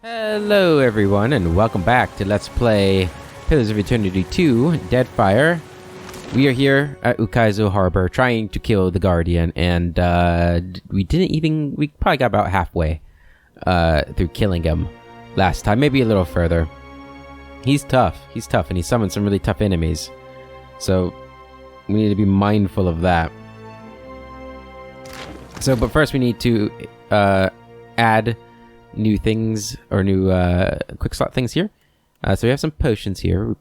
Hello everyone and welcome back to Let's Play Pillars of Eternity 2 Deadfire. We are here at Ukaizo Harbor trying to kill the Guardian, and we probably got about halfway through killing him last time, maybe a little further. He's tough, and he summoned some really tough enemies, so we need to be mindful of that. But first we need to add new things, or new quick slot things here. So we have some potions here.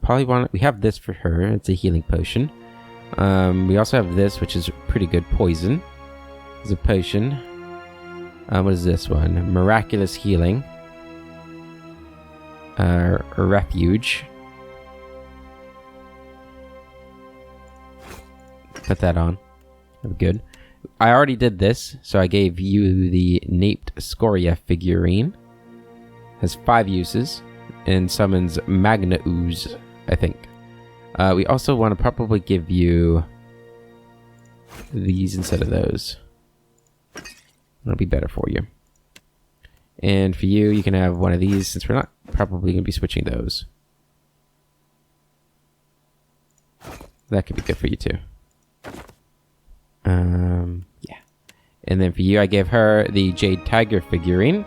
We have this for her. It's a healing potion. We also have this, which is pretty good poison. It's a potion. What is this one? Miraculous healing. A refuge. Put that on. Good. I already did this, so I gave you the Naped Scoria figurine. Has 5 uses and summons Magna Ooze, I think. We also want to probably give you these instead of those. That'll be better for you. And for you, you can have one of these, since we're not probably going to be switching those. That could be good for you too. Yeah. And then for you, I gave her the Jade Tiger figurine.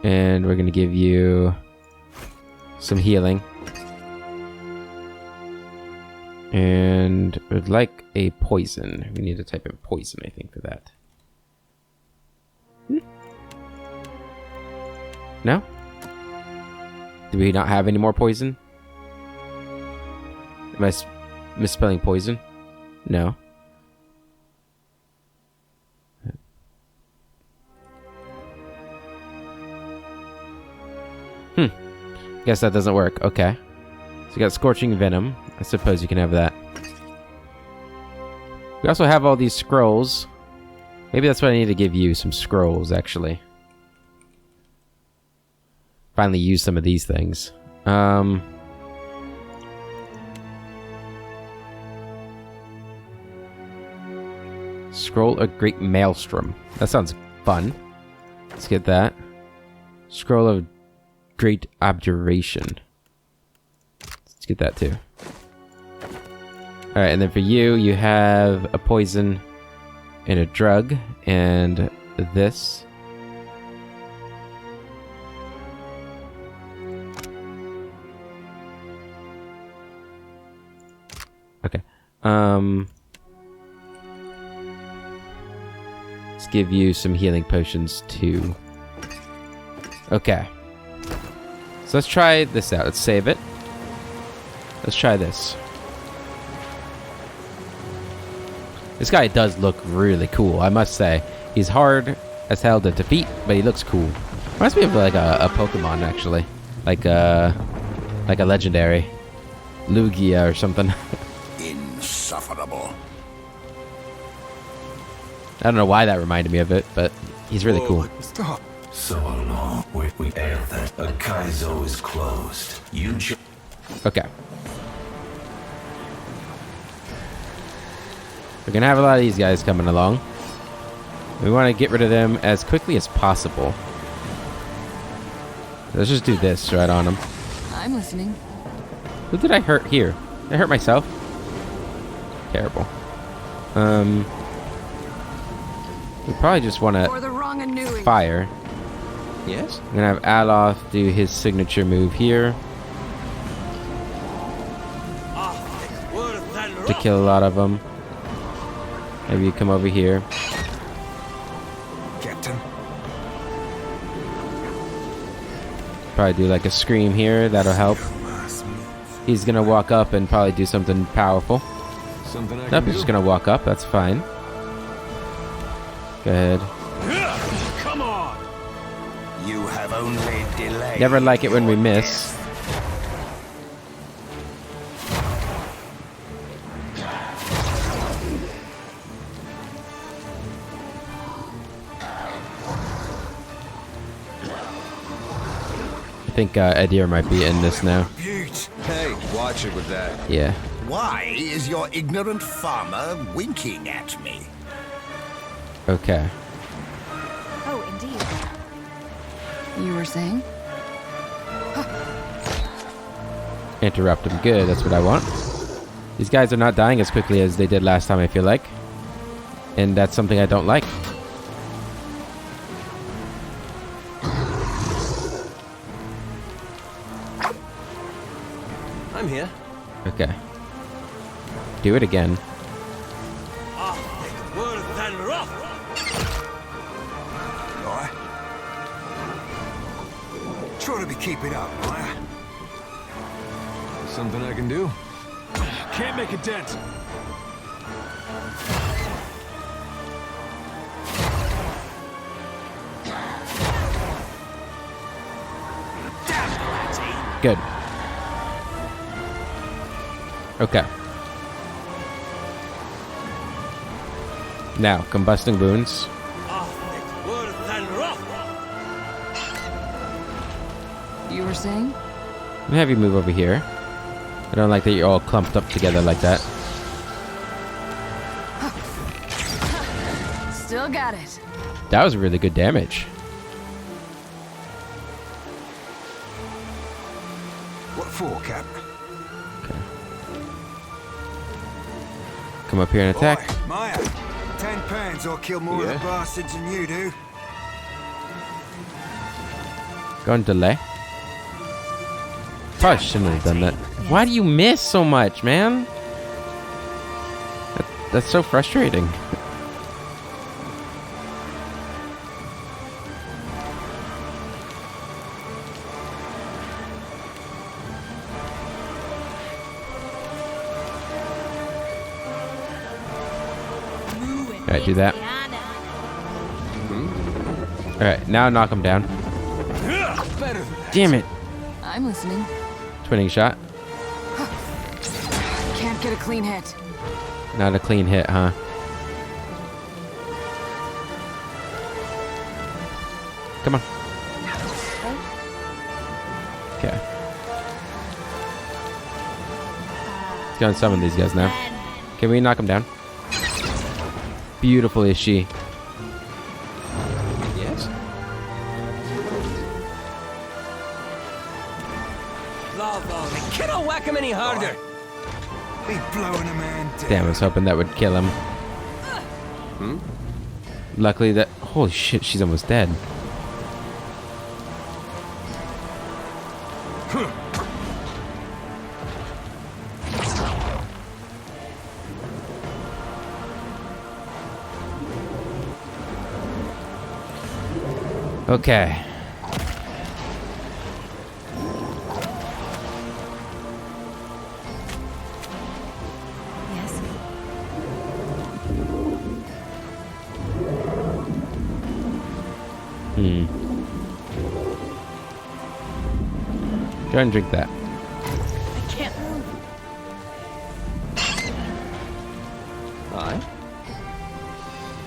And we're going to give you some healing. And we'd like a poison. We need to type in poison, I think, for that. No? Do we not have any more poison? Am I misspelling poison? No. Guess that doesn't work. Okay. So you got Scorching Venom. I suppose you can have that. We also have all these scrolls. Maybe that's what I need to give you, some scrolls, actually. Finally use some of these things. Scroll of Great Maelstrom. That sounds fun. Let's get that. Scroll of Great Abjuration. Let's get that too. Alright, and then for you, you have a poison and a drug, and this. Okay. Let's give you some healing potions too. Okay. So let's try this out. Let's save it. Let's try this. This guy does look really cool, I must say. He's hard as hell to defeat, but he looks cool. Reminds me of like a Pokemon, actually. Like a legendary. Lugia or something. Insufferable. I don't know why that reminded me of it, but he's really cool. Stop. So long, we air that Ukaizo is closed. Okay. We're gonna have a lot of these guys coming along. We want to get rid of them as quickly as possible. Let's just do this right on them. I'm listening. Who did I hurt here? Did I hurt myself? Terrible. We probably just want to fire. Yes. I'm gonna have Aloth do his signature move here to kill a lot of them. Maybe you come over here. Captain. Probably do like a scream here. That'll help. He's gonna walk up and probably do something powerful. Nope, he's just gonna walk up. That's fine. Go ahead. Come on. You have only delayed. Never like it when we miss. I think Adir might be in this now. Hey, watch it with that. Yeah. Why is your ignorant farmer winking at me? Okay. Oh, indeed. You were saying? Interrupt him. Good, that's what I want. These guys are not dying as quickly as they did last time, I feel like. And that's something I don't like. I'm here. Okay. Do it again. Worse than rough. Right. Try to be keeping up, right? Something I can do? Can't make a dent. Good. Okay. Now, combusting wounds. Worse than rough. You were saying? I'm gonna have you move over here. I don't like that you're all clumped up together like that. Still got it. That was really good damage. What for, Cap? Come up here and attack. Oi, Maya, £10 or kill more of the bastards than you do. Go and delay. Probably shouldn't have done that. Why do you miss so much, man? That's so frustrating. Alright, do that. Alright, now knock him down. Damn it. I'm listening. Twinning shot. Can't get a clean hit. Not a clean hit, huh? Come on. Okay. Let's go and summon these guys now. Can we knock them down? Beautiful is she. Yes? Lava. Cannot whack him any harder. Be blowing a man down. Damn, I was hoping that would kill him. Luckily that... Holy shit, she's almost dead. Okay. Yes. Go and drink that. I can't move. Aye.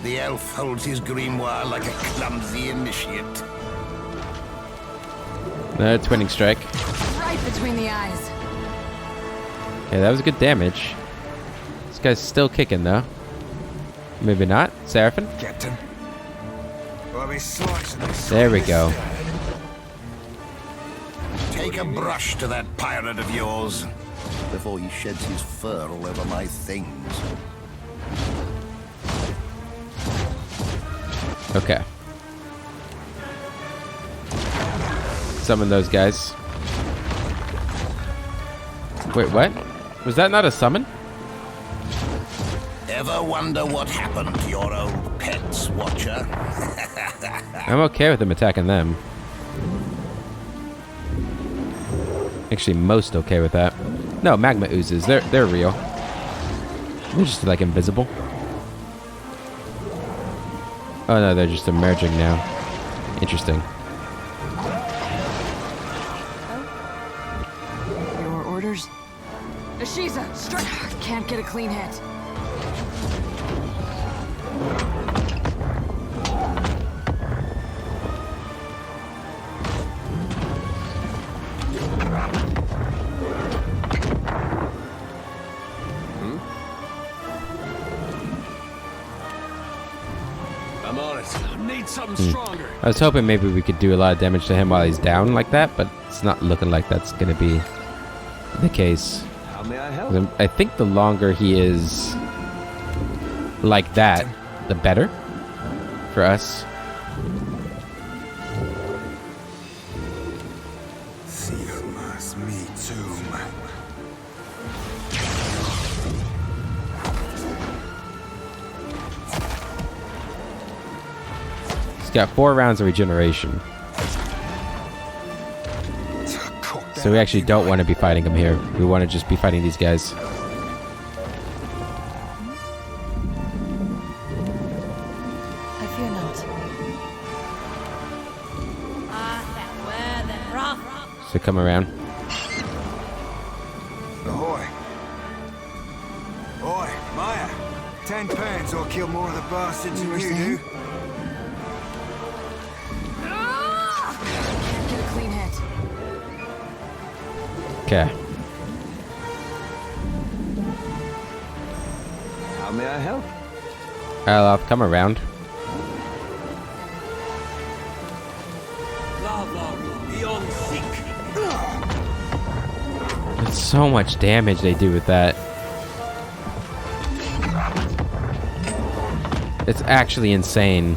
The elf holds his grimoire like a clumsy initiate. Another twinning strike. Right between the eyes. Okay, that was good damage. This guy's still kicking though. Maybe not. Seraphim? Captain. I'll be slicing this. There we go. Take a brush to that pirate of yours before he sheds his fur all over my things. Okay. Summon those guys. Wait, what? Was that not a summon? Ever wonder what happened to your old pets, Watcher? I'm okay with them attacking them. Actually, most okay with that. No, magma oozes. They're real. They're just like invisible. Oh no, they're just emerging now. Interesting. Your orders? Ashiza, strike! Can't get a clean hit. I'm on it. Need something stronger. I was hoping maybe we could do a lot of damage to him while he's down like that, but it's not looking like that's going to be the case. How may I help? 'Cause I think the longer he is like that, the better for us. He's got 4 rounds of regeneration. So we actually don't want to be fighting him here. We want to just be fighting these guys. I fear not. So come around. Ahoy. Oi, Maya. 10 pounds or kill more of the bastards than you do. Can't get a clean hit. Okay. How may I help? I'll come around. Beyond seek. There's so much damage they do with that. It's actually insane.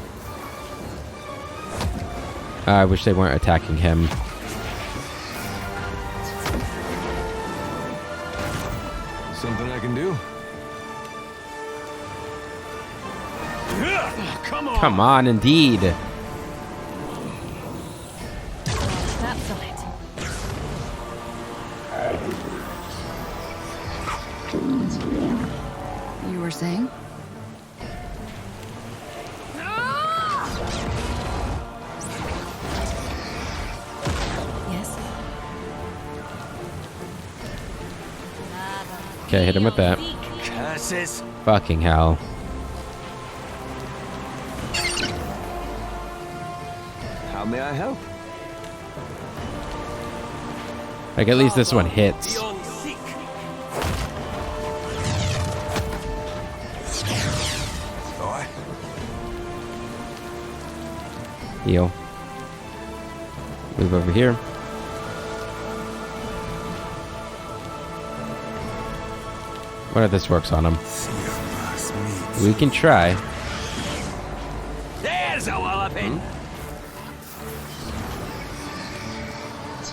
I wish they weren't attacking him. Something I can do? Come on! Come on, indeed. That's on it. You were saying? Yes. Okay, hit him with that. Curses! Fucking hell. How may I help? Like, at least this one hits. Beyond seek. Oi. Heal. Move over here. What if this works on him? We can try. There's a walloping!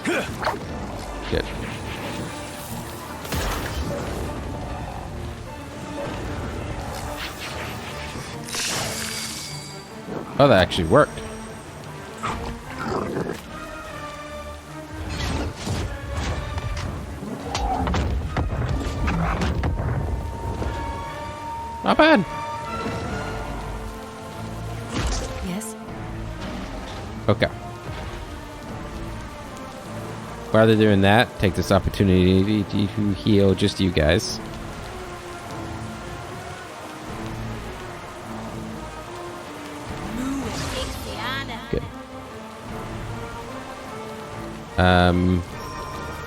Good. Oh, that actually worked. Not bad. Yes. Okay. While they're doing that, take this opportunity to heal just you guys. Good.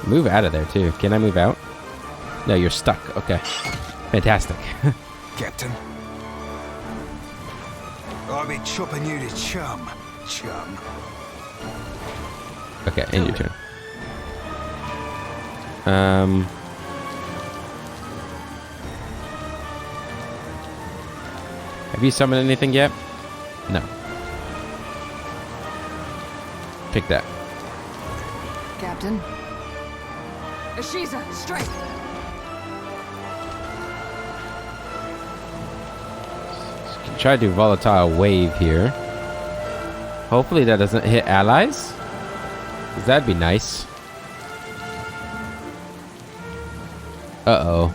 Move out of there too. Can I move out? No, you're stuck. Okay. Fantastic. Captain. I'll be chopping you to chum. Chum. Okay, end your turn. Have you summoned anything yet? No. Pick that. Captain. Ashiza, strike! Try to do volatile wave here. Hopefully that doesn't hit allies. 'Cause that'd be nice. Uh-oh.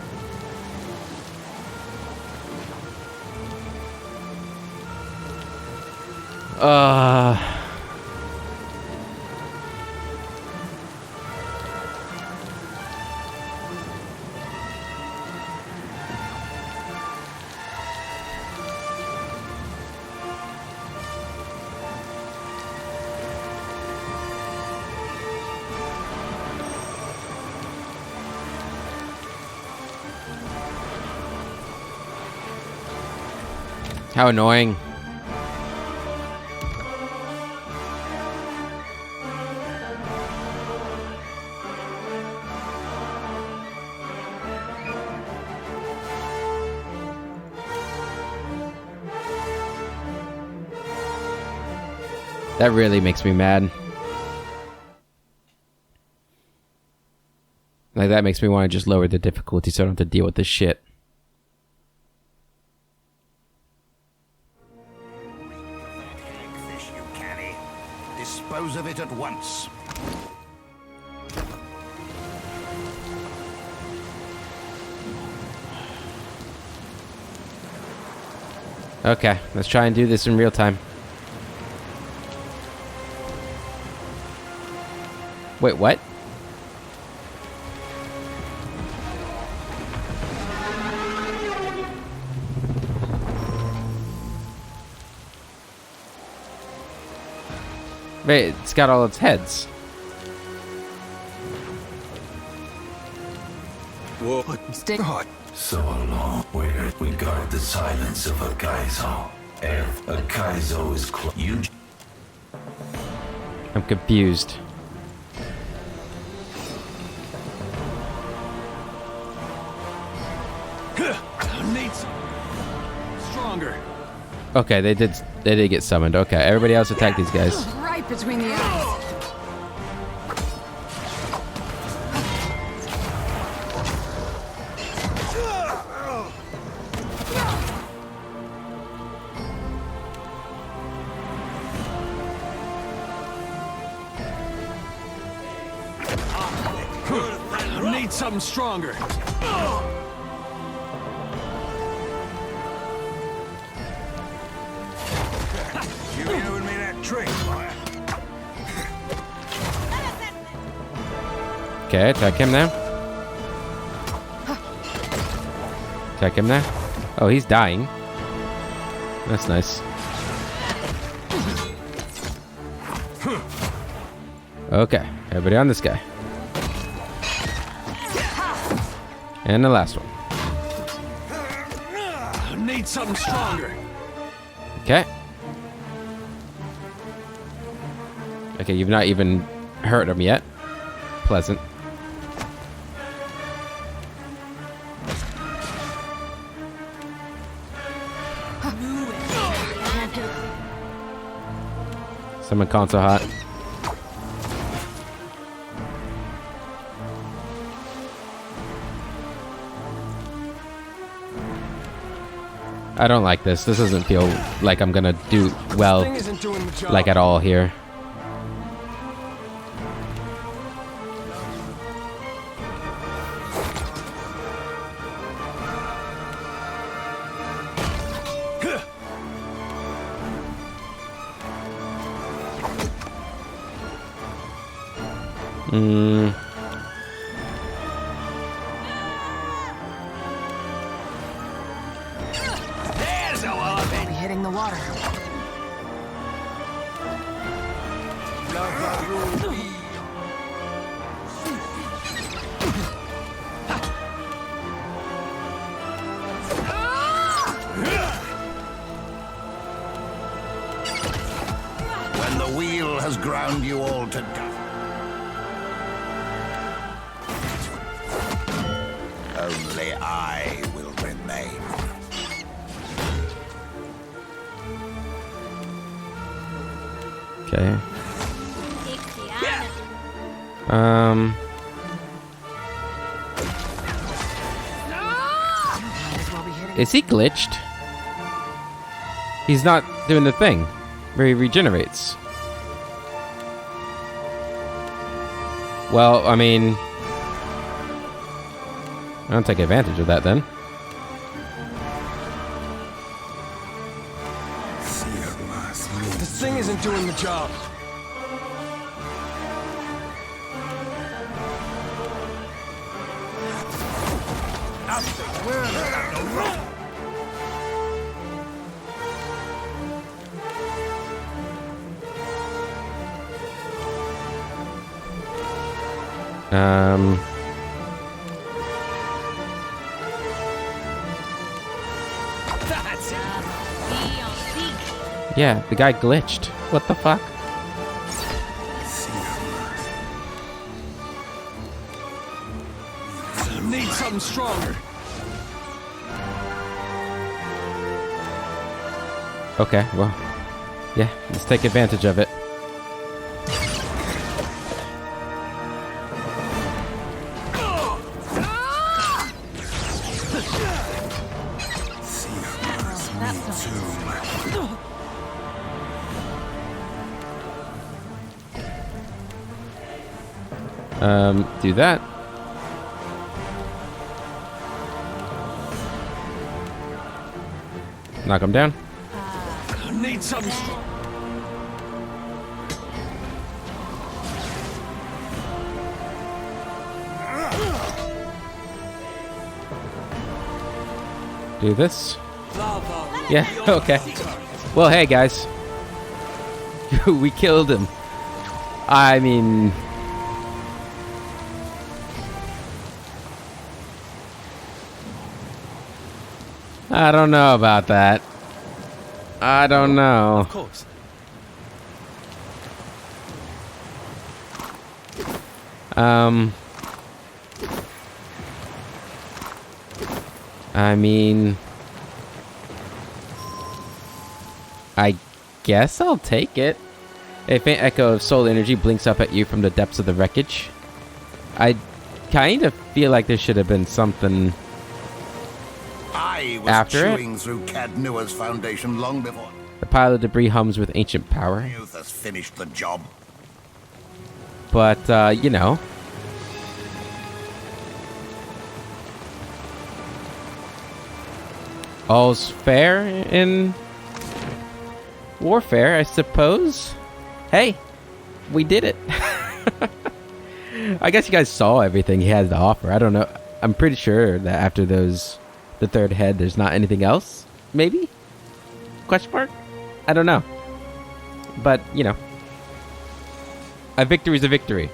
How annoying. That really makes me mad. Like, that makes me want to just lower the difficulty so I don't have to deal with this shit. Hagfish you carry. Dispose of it at once. Okay, let's try and do this in real time. Wait, what? Wait, it's got all its heads. Whoa. Stick. God. So long, where we guard the silence of Ukaizo. If Ukaizo is close, you I'm confused. Needs stronger. Okay, they did get summoned. Okay, everybody else attack these guys. Right between the eyes. Need something stronger. You owing me that trick, boy. Okay, attack him now. Attack him now. Oh, he's dying. That's nice. Okay, everybody on this guy. And the last one. Need something stronger. Okay. Okay, you've not even hurt him yet. Pleasant. Summon console hot. I don't like this. This doesn't feel like I'm gonna do well, Thing isn't doing the job. like at all here. There's a walloping. Be hitting the water. When the wheel has ground you all to dust. Only I will remain. Okay. Might as well be hitting. Is he glitched? He's not doing the thing where he regenerates. Well, I mean, I'll take advantage of that then. This thing isn't doing the job. That's it. Yeah, the guy glitched. What the fuck? Need something stronger. Okay, well, yeah, let's take advantage of it. Do that. Knock him down. Need some. Do this. Yeah, okay. Well, hey, guys. We killed him. I mean... I don't know about that. I don't know. Of course. I mean... I guess I'll take it. A faint echo of soul energy blinks up at you from the depths of the wreckage. I kind of feel like there should have been something I was after chewing through Cad Newer's foundation long before The pile of debris hums with ancient power. youth has finished the job. But, you know. All's fair in warfare, I suppose. Hey, we did it. I guess you guys saw everything he had to offer. I don't know. I'm pretty sure that after those, the third head, there's not anything else. Maybe? Question mark? I don't know. But, you know. A victory's a victory.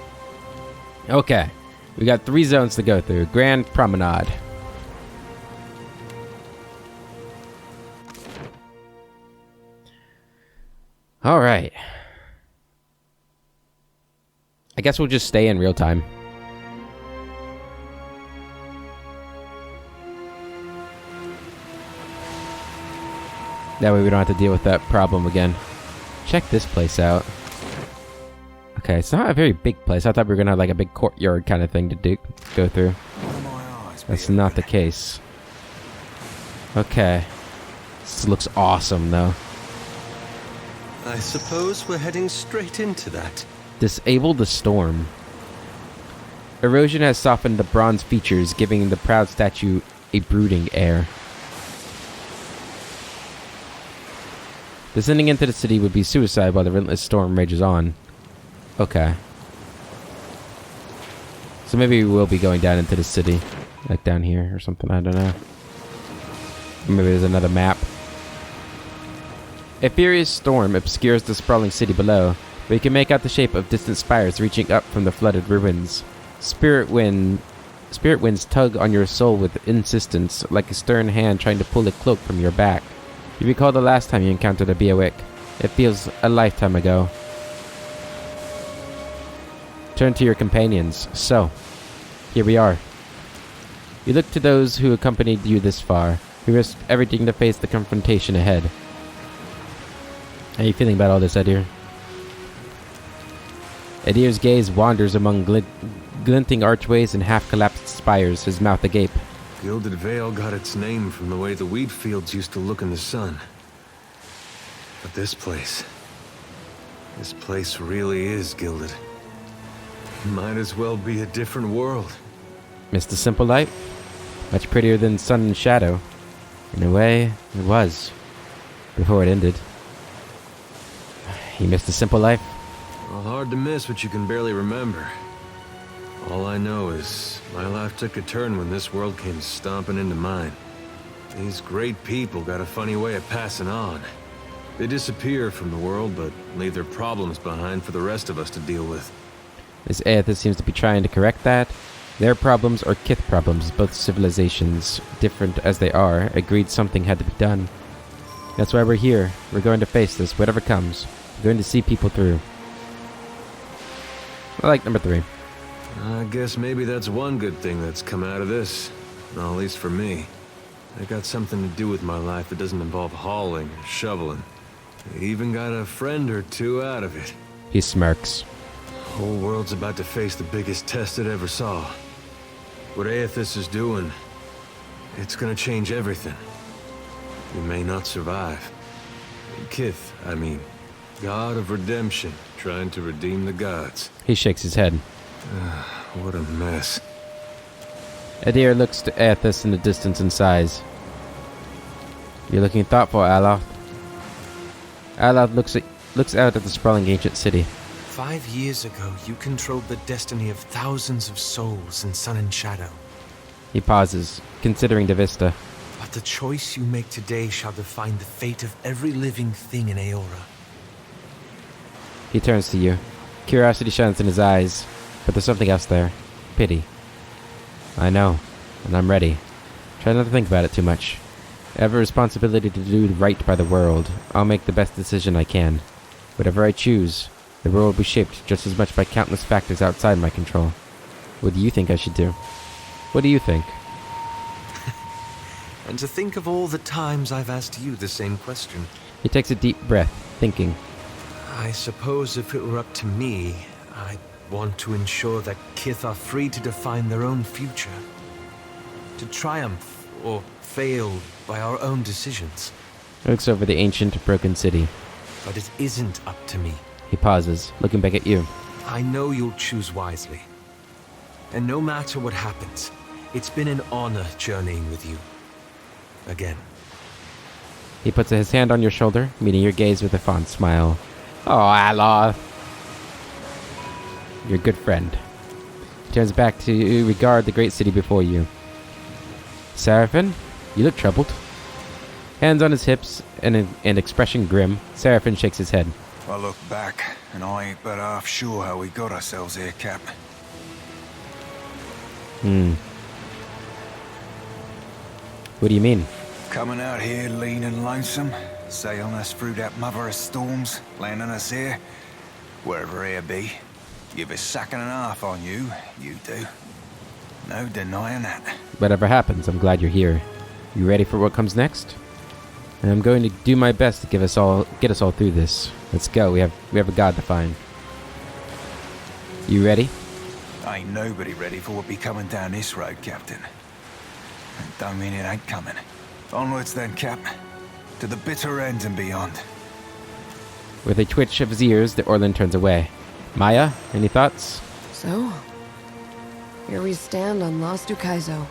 Okay. We got 3 zones to go through. Grand Promenade. Alright. I guess we'll just stay in real time. That way we don't have to deal with that problem again. Check this place out. Okay, it's not a very big place. I thought we were gonna have like a big courtyard kind of thing to go through. That's not the case. Okay. This looks awesome though. I suppose we're heading straight into that. Disable the storm. Erosion has softened the bronze features, giving the proud statue a brooding air. Descending into the city would be suicide while the relentless storm rages on. Okay. So maybe we will be going down into the city. Like down here or something, I don't know. Maybe there's another map. A furious storm obscures the sprawling city below, but you can make out the shape of distant spires reaching up from the flooded ruins. Spirit winds tug on your soul with insistence, like a stern hand trying to pull a cloak from your back. You recall the last time you encountered a Beowick. It feels a lifetime ago. Turn to your companions. So, here we are. You look to those who accompanied you this far, who risked everything to face the confrontation ahead. How are you feeling about all this, Edir? Edir's gaze wanders among glinting archways and half-collapsed spires, his mouth agape. Gilded Vale got its name from the way the wheat fields used to look in the sun. But this place really is gilded. Might as well be a different world. Missed the simple light? Much prettier than sun and shadow. In a way, it was. Before it ended. You missed the simple life? Well, hard to miss what you can barely remember. All I know is my life took a turn when this world came stomping into mine. These great people got a funny way of passing on. They disappear from the world, but leave their problems behind for the rest of us to deal with. This Aethys seems to be trying to correct that. Their problems are Kith problems. Both civilizations, different as they are, agreed something had to be done. That's why we're here. We're going to face this, whatever comes. We're going to see people through. I like number 3. I guess maybe that's one good thing that's come out of this. At least for me. I got something to do with my life that doesn't involve hauling or shoveling. I even got a friend or two out of it. He smirks. Whole world's about to face the biggest test it ever saw. What Aethys is doing, it's gonna change everything. We may not survive. Kith, I mean. God of redemption, trying to redeem the gods. He shakes his head. What a mess. Adir looks at this in the distance and sighs. You're looking thoughtful, Aloth. Aloth looks out at the sprawling ancient city. 5 years ago, you controlled the destiny of thousands of souls in Sun and Shadow. He pauses, considering the vista. But the choice you make today shall define the fate of every living thing in Aora. He turns to you. Curiosity shines in his eyes, but there's something else there. Pity. I know, and I'm ready. Try not to think about it too much. I have a responsibility to do right by the world. I'll make the best decision I can. Whatever I choose, the world will be shaped just as much by countless factors outside my control. What do you think I should do? What do you think? And to think of all the times I've asked you the same question. He takes a deep breath, thinking. I suppose if it were up to me, I'd want to ensure that Kith are free to define their own future. To triumph or fail by our own decisions. He looks over the ancient, broken city. But it isn't up to me. He pauses, looking back at you. I know you'll choose wisely. And no matter what happens, it's been an honor journeying with you. Again. He puts his hand on your shoulder, meeting your gaze with a fond smile. Oh, Aloth. Your good friend. He turns back to regard the great city before you. Seraphim, you look troubled. Hands on his hips and an expression grim, Seraphim shakes his head. I look back, and I ain't but half sure how we got ourselves here, Cap. What do you mean? Coming out here lean and lonesome, sailing us through that mother of storms, landing us here, wherever here be. Give a second and a half on you, you do. No denying that. Whatever happens, I'm glad you're here. You ready for what comes next? And I'm going to do my best to get us all through this. Let's go. We have a god to find. You ready? Ain't nobody ready for what be coming down this road, Captain. And don't mean it ain't coming. Onwards then, Cap. To the bitter end and beyond. With a twitch of his ears, the Orlan turns away. Maya, any thoughts? So, here we stand on Lost Ukaizo.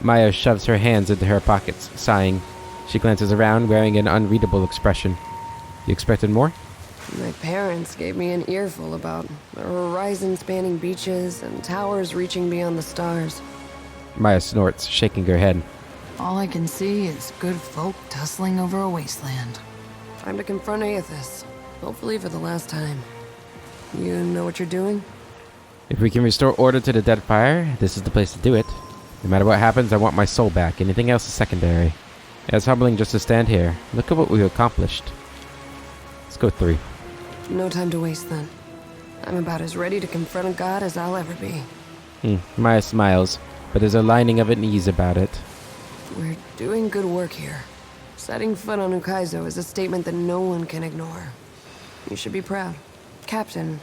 Maya shoves her hands into her pockets, sighing. She glances around, wearing an unreadable expression. You expected more? My parents gave me an earful about the horizon-spanning beaches and towers reaching beyond the stars. Maya snorts, shaking her head. All I can see is good folk tussling over a wasteland. Time to confront Aethys, hopefully for the last time. You know what you're doing? If we can restore order to the Deadfire, this is the place to do it. No matter what happens, I want my soul back. Anything else is secondary. It's humbling just to stand here. Look at what we've accomplished. Let's go 3. No time to waste then. I'm about as ready to confront a god as I'll ever be. Maya smiles, but there's a lining of unease about it. We're doing good work here. Setting foot on Ukaizo is a statement that no one can ignore. You should be proud. Captain,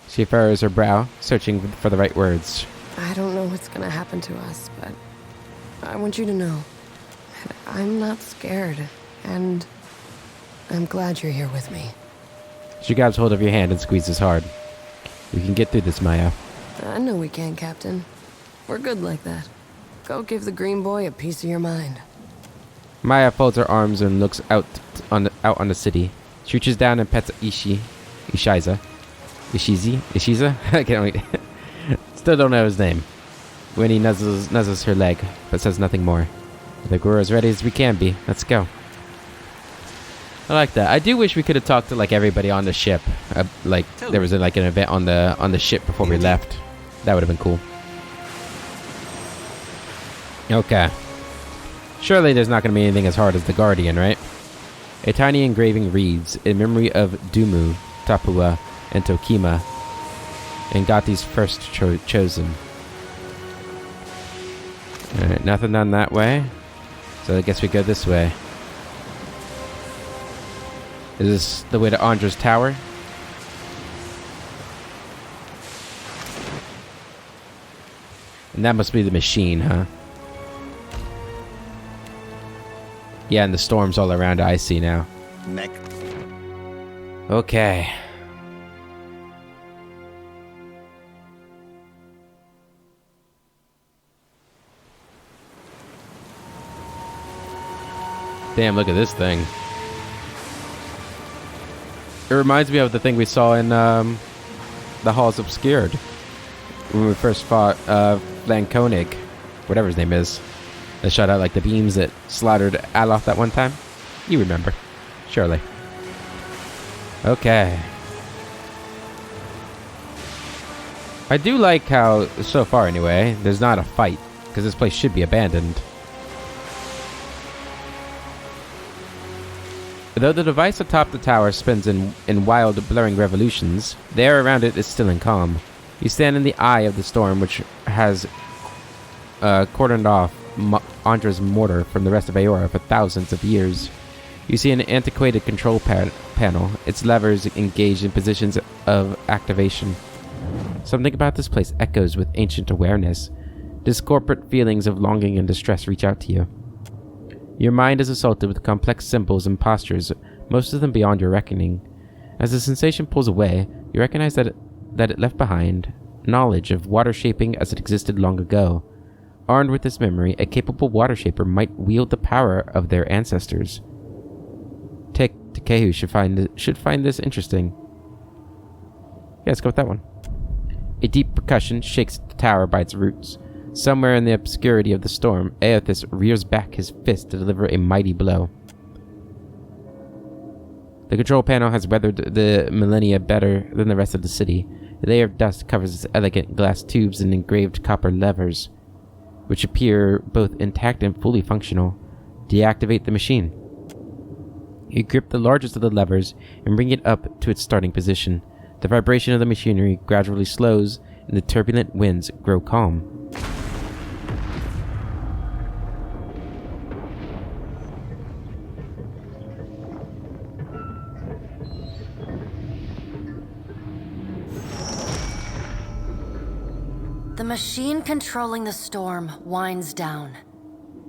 She furrows her brow, searching for the right words. I don't know what's gonna happen to us, but I want you to know that I'm not scared, and I'm glad you're here with me. She grabs hold of your hand and squeezes hard. We can get through this, Maya. I know we can, Captain. We're good like that. Go give the green boy a piece of your mind. Maya folds her arms and looks out on the city. She reaches down and pets Ishiza. I can't wait. Still don't know his name. Winnie nuzzles her leg, but says nothing more. I think we're as ready as we can be. Let's go. I like that. I do wish we could have talked to like everybody on the ship. There was an event on the ship before we left. That would have been cool. Okay. Surely there's not going to be anything as hard as the Guardian, right? A tiny engraving reads, in memory of Dumu, Tapua, and Tokima, and Gati's first chosen. Alright, nothing done that way. So I guess we go this way. Is this the way to Andra's tower? And that must be the machine, huh? Yeah, and the storms all around I see now. Next. Okay. Damn, look at this thing. It reminds me of the thing we saw in the Halls Obscured when we first fought Koenig, whatever his name is. That shot out like the beams that slaughtered Aloth that one time. You remember, surely. Okay. I do like how, so far anyway, there's not a fight, because this place should be abandoned. Though the device atop the tower spins in wild, blurring revolutions, the air around it is still and calm. You stand in the eye of the storm, which has cordoned off Andra's mortar from the rest of Aora for thousands of years. You see an antiquated control panel, its levers engaged in positions of activation. Something about this place echoes with ancient awareness. Discorporate feelings of longing and distress reach out to you. Your mind is assaulted with complex symbols and postures, most of them beyond your reckoning. As the sensation pulls away, you recognize that it left behind knowledge of water shaping as it existed long ago. Armed with this memory, a capable water shaper might wield the power of their ancestors. Tekehu should find this interesting. Yeah, let's go with that one. A deep percussion shakes the tower by its roots. Somewhere in the obscurity of the storm, Aothis rears back his fist to deliver a mighty blow. The control panel has weathered the millennia better than the rest of the city. A layer of dust covers its elegant glass tubes and engraved copper levers, which appear both intact and fully functional. Deactivate the machine. You grip the largest of the levers and bring it up to its starting position. The vibration of the machinery gradually slows, and the turbulent winds grow calm. The machine controlling the storm winds down.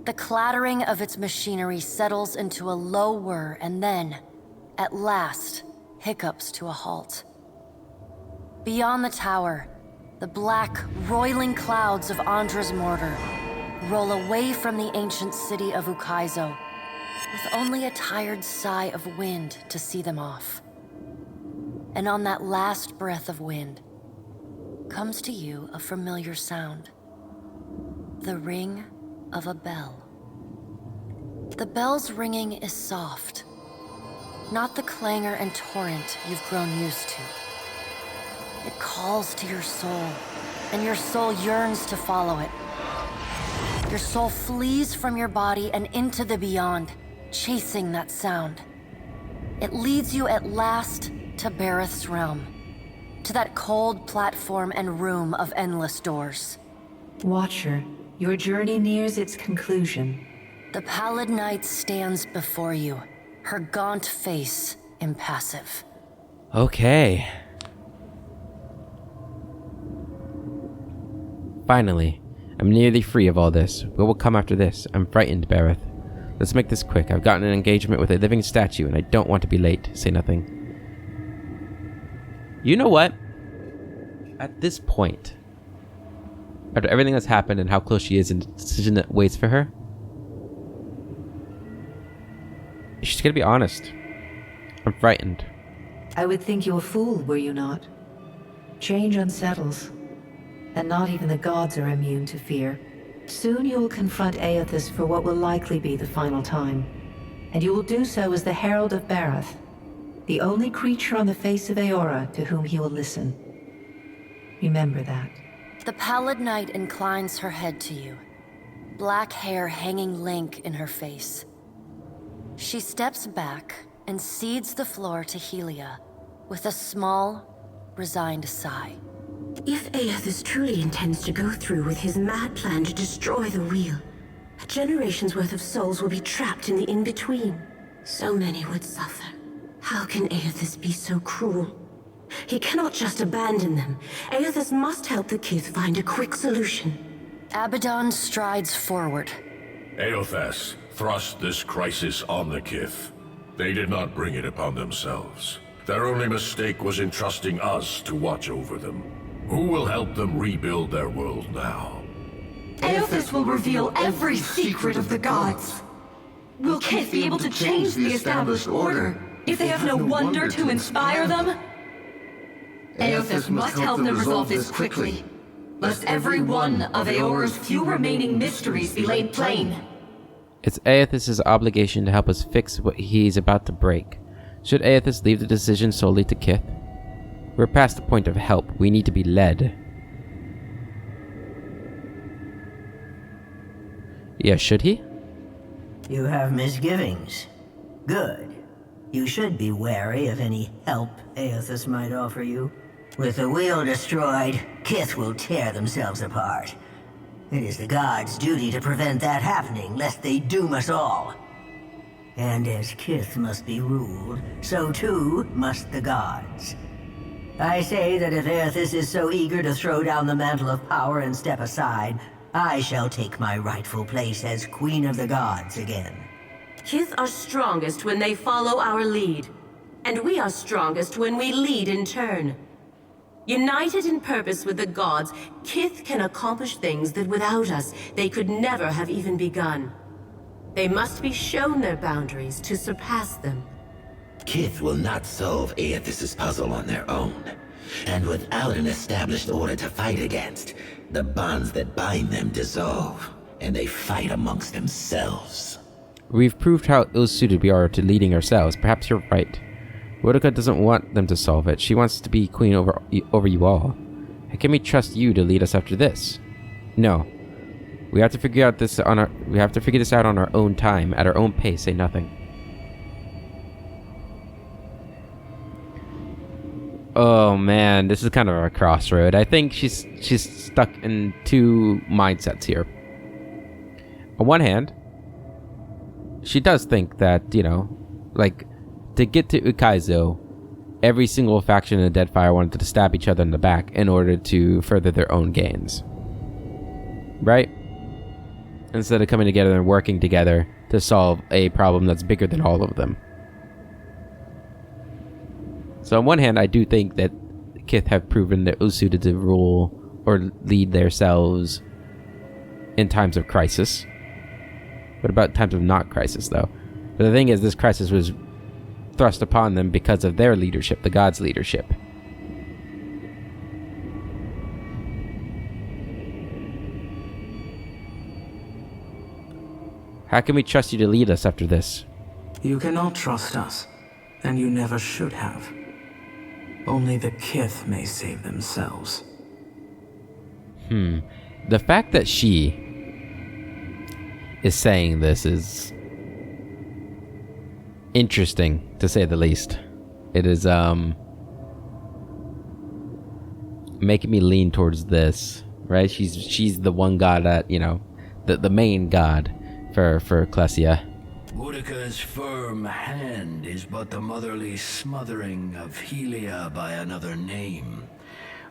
The clattering of its machinery settles into a low whir and then, at last, hiccups to a halt. Beyond the tower, the black, roiling clouds of Andra's mortar roll away from the ancient city of Ukaizo, with only a tired sigh of wind to see them off. And on that last breath of wind, comes to you a familiar sound. The ring of a bell. The bell's ringing is soft, not the clangor and torrent you've grown used to. It calls to your soul, and your soul yearns to follow it. Your soul flees from your body and into the beyond, chasing that sound. It leads you at last to Bareth's realm, to that cold platform and room of endless doors. Watcher, your journey nears its conclusion. The pallid night stands before you, her gaunt face impassive. Okay. Finally, I'm nearly free of all this. What will come after this? I'm frightened, Bareth. Let's make this quick. I've gotten an engagement with a living statue, and I don't want to be late. Say nothing. You know what? At this point, after everything that's happened and how close she is and the decision that waits for her, she's gonna be honest. I'm frightened. I would think you a fool, were you not? Change unsettles, and not even the gods are immune to fear. Soon you will confront Aothis for what will likely be the final time, and you will do so as the Herald of Bareth, the only creature on the face of Aora to whom he will listen. Remember that. The pallid night inclines her head to you, black hair hanging lank in her face. She steps back and cedes the floor to Helia with a small, resigned sigh. If Aothis truly intends to go through with his mad plan to destroy the Wheel, a generation's worth of souls will be trapped in the in-between. So many would suffer. How can Aothis be so cruel? He cannot just abandon them. Aothis must help the Kith find a quick solution. Abaddon strides forward. Aothis thrust this crisis on the Kith. They did not bring it upon themselves. Their only mistake was entrusting us to watch over them. Who will help them rebuild their world now? Aothis will reveal every secret of the gods. Will Kith be able to change the established order if they have no wonder to inspire them? Aothis must help them resolve this quickly, lest every one of Eora's few remaining mysteries be laid plain. It's Aothis' obligation to help us fix what he's about to break. Should Aothis leave the decision solely to Kith? We're past the point of help. We need to be led. Yeah, should he? You have misgivings. Good. You should be wary of any help Aothis might offer you. With the wheel destroyed, Kith will tear themselves apart. It is the gods' duty to prevent that happening, lest they doom us all. And as Kith must be ruled, so too must the gods. I say that if Aothis is so eager to throw down the mantle of power and step aside, I shall take my rightful place as Queen of the Gods again. Kith are strongest when they follow our lead, and we are strongest when we lead in turn. United in purpose with the gods, Kith can accomplish things that without us, they could never have even begun. They must be shown their boundaries to surpass them. Kith will not solve Aothis' puzzle on their own. And without an established order to fight against, the bonds that bind them dissolve, and they fight amongst themselves. We've proved how ill-suited we are to leading ourselves. Perhaps you're right. Boudica doesn't want them to solve it. She wants to be queen over you all. How can we trust you to lead us after this? No. We have to figure this out on our own time, at our own pace. Say nothing. Oh man, this is kind of a crossroad. I think she's stuck in two mindsets here. On one hand, she does think that, you know, like, to get to Ukaizo, every single faction in Deadfire wanted to stab each other in the back in order to further their own gains. Right? Instead of coming together and working together to solve a problem that's bigger than all of them. So on one hand, I do think that Kith have proven they're ill-suited to rule or lead themselves in times of crisis. What about times of not crisis, though? But the thing is, this crisis was thrust upon them because of their leadership, the gods' leadership. How can we trust you to lead us after this? You cannot trust us, and you never should have. Only the Kith may save themselves. The fact that she is saying this is interesting, to say the least. It is making me lean towards this, right? She's the one god that, you know, the main god for Ecclesia. Boudica's firm hand is but the motherly smothering of Helia by another name.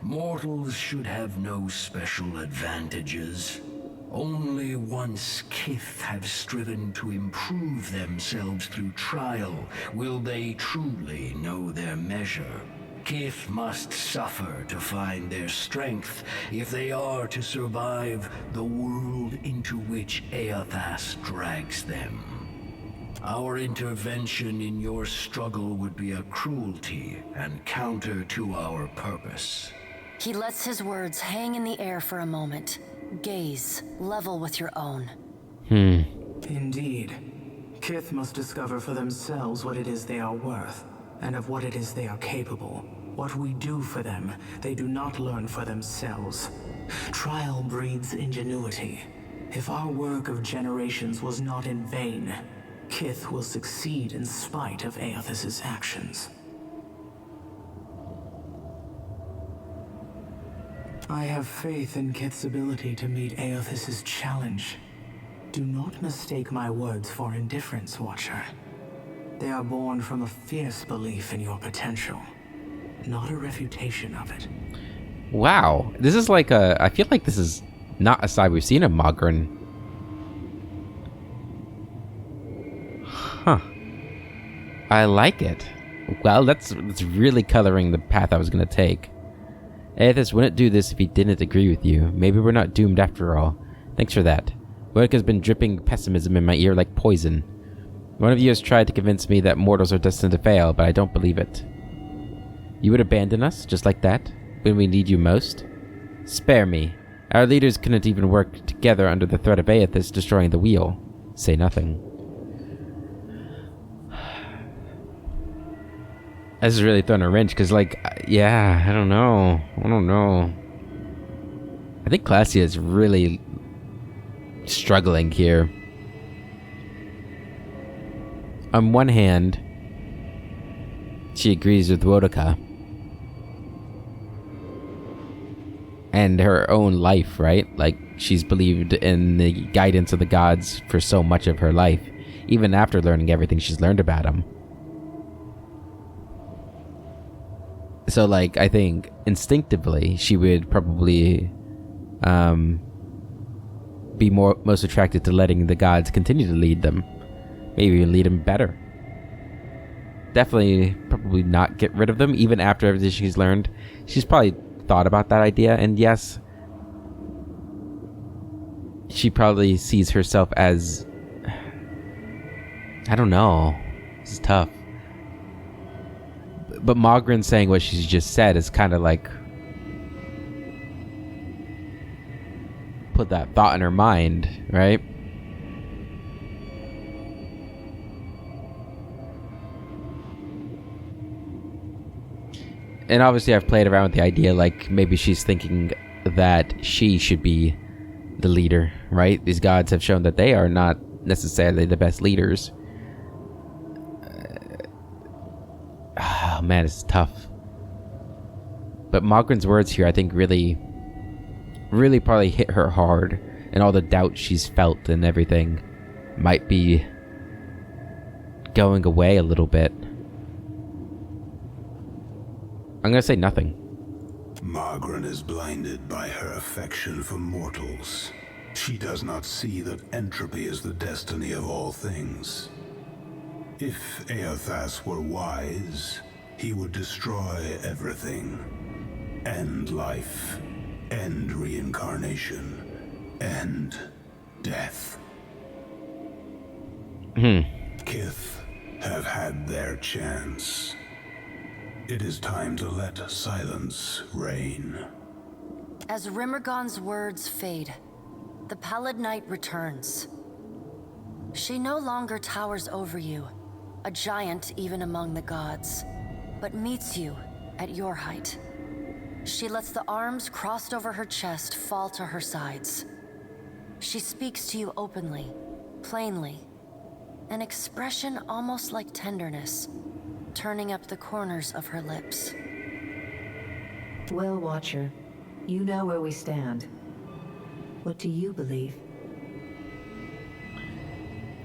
Mortals should have no special advantages. Only once Kith have striven to improve themselves through trial will they truly know their measure. Kith must suffer to find their strength if they are to survive the world into which Aothas drags them. Our intervention in your struggle would be a cruelty and counter to our purpose. He lets his words hang in the air for a moment. Gaze, level with your own. Indeed. Kith must discover for themselves what it is they are worth, and of what it is they are capable. What we do for them, they do not learn for themselves. Trial breeds ingenuity. If our work of generations was not in vain, Kith will succeed in spite of Aothis' actions. I have faith in Kith's ability to meet Aothis' challenge. Do not mistake my words for indifference, Watcher. They are born from a fierce belief in your potential, not a refutation of it. Wow, this is like I feel like this is not a side we've seen of Magrin. Huh. I like it. Well, that's really coloring the path I was going to take. Aothis wouldn't do this if he didn't agree with you. Maybe we're not doomed after all. Thanks for that. Boudica's been dripping pessimism in my ear like poison. One of you has tried to convince me that mortals are destined to fail, but I don't believe it. You would abandon us, just like that, when we need you most? Spare me. Our leaders couldn't even work together under the threat of Aethys destroying the wheel. Say nothing. This is really throwing a wrench, because, like, yeah, I don't know. I think Classia is really struggling here. On one hand, she agrees with Wodaka and her own life, right? Like, she's believed in the guidance of the gods for so much of her life, even after learning everything she's learned about them. So, like, I think instinctively she would probably be most attracted to letting the gods continue to lead them. Maybe lead them better. Definitely, probably not get rid of them, even after everything she's learned. She's probably thought about that idea, and yes, she probably sees herself as... I don't know. This is tough. But Mogren saying what she's just said is kind of like... put that thought in her mind, right? And obviously I've played around with the idea, like, maybe she's thinking that she should be the leader, right? These gods have shown that they are not necessarily the best leaders. Oh man, it's tough. But Mogren's words here, I think, really probably hit her hard, and all the doubt she's felt and everything might be going away a little bit. I'm gonna say nothing. Mogren is blinded by her affection for mortals. She does not see that entropy is the destiny of all things. If Aethys were wise, he would destroy everything. End life. End reincarnation. End death. Kith have had their chance. It is time to let silence reign. As Rimmergon's words fade, the Pallid Knight returns. She no longer towers over you, a giant even among the gods, but meets you at your height. She lets the arms crossed over her chest fall to her sides. She speaks to you openly, plainly, an expression almost like tenderness, turning up the corners of her lips. Well, Watcher, you know where we stand. What do you believe?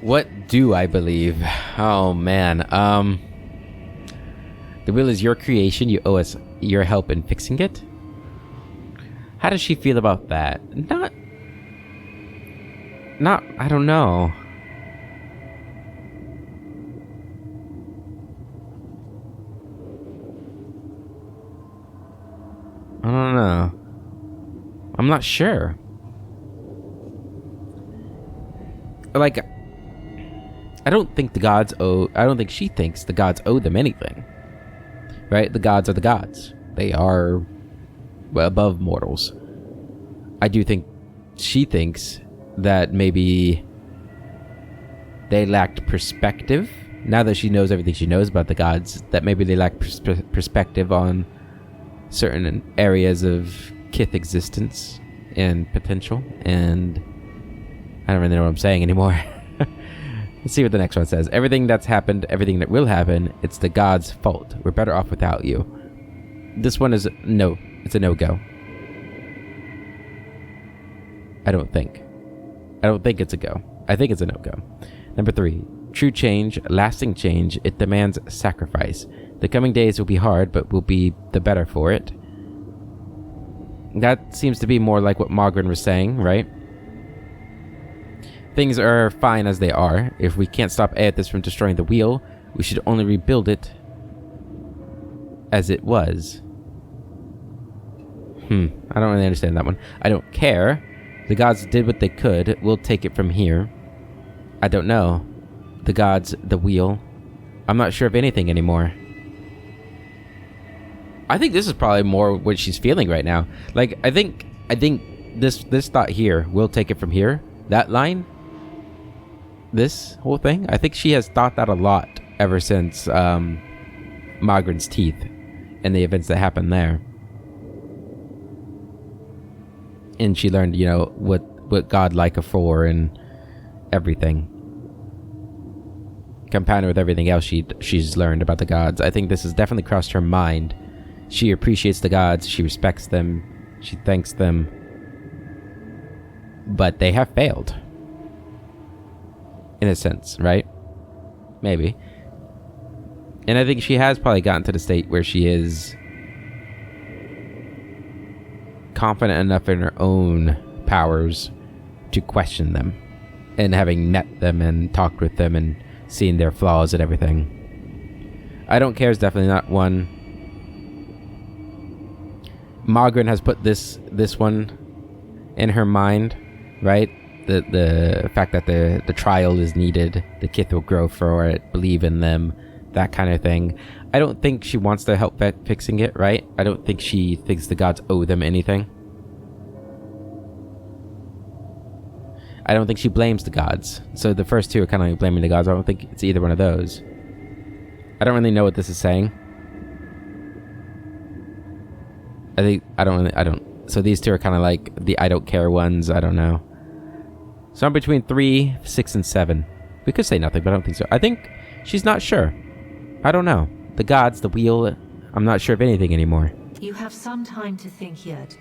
What do I believe? Oh man, the wheel is your creation. You owe us your help in fixing it. How does she feel about that? Not, I don't know. I don't know. I'm not sure. Like, I don't think she thinks the gods owe them anything. Right? The gods are the gods. They are, well, above mortals. I do think she thinks that maybe they lacked perspective. Now that she knows everything she knows about the gods, that maybe they lack perspective on certain areas of Kith existence and potential, and I don't really know what I'm saying anymore. Let's see what the next one says. Everything that's happened, everything that will happen, it's the gods' fault. We're better off without you. This one is no. It's a no-go. I don't think it's a go. I think it's a no-go. Number 3. True change, lasting change, it demands sacrifice. The coming days will be hard, but will be the better for it. That seems to be more like what Mogren was saying, right? Things are fine as they are. If we can't stop Aethys from destroying the wheel, we should only rebuild it as it was. I don't really understand that one. I don't care. The gods did what they could. We'll take it from here. I don't know. the gods the wheel. I'm not sure of anything anymore. I think this is probably more what she's feeling right now. Like, I think this thought here, we'll take it from here. That line, this whole thing, I think she has thought that a lot ever since Magrin's teeth and the events that happened there. And she learned, you know, what God like for and everything. Compounded with everything else she's learned about the gods. I think this has definitely crossed her mind. She appreciates the gods, she respects them, she thanks them. But they have failed. In a sense, right? Maybe. And I think she has probably gotten to the state where she is confident enough in her own powers to question them. And having met them and talked with them and seen their flaws and everything. I don't care is definitely not one. Magrin has put this one in her mind, right? The fact that the trial is needed, the Kith will grow for it, believe in them, that kind of thing. I don't think she wants to help fixing it, right? I don't think she thinks the gods owe them anything. I don't think she blames the gods. So the first two are kind of like blaming the gods. I don't think it's either one of those. I don't really know what this is saying. So these two are kind of like the I don't care ones. I don't know. So I'm between 3, 6, and 7. We could say nothing, but I don't think so. I think she's not sure. I don't know. The gods, the wheel, I'm not sure of anything anymore. You have some time to think yet,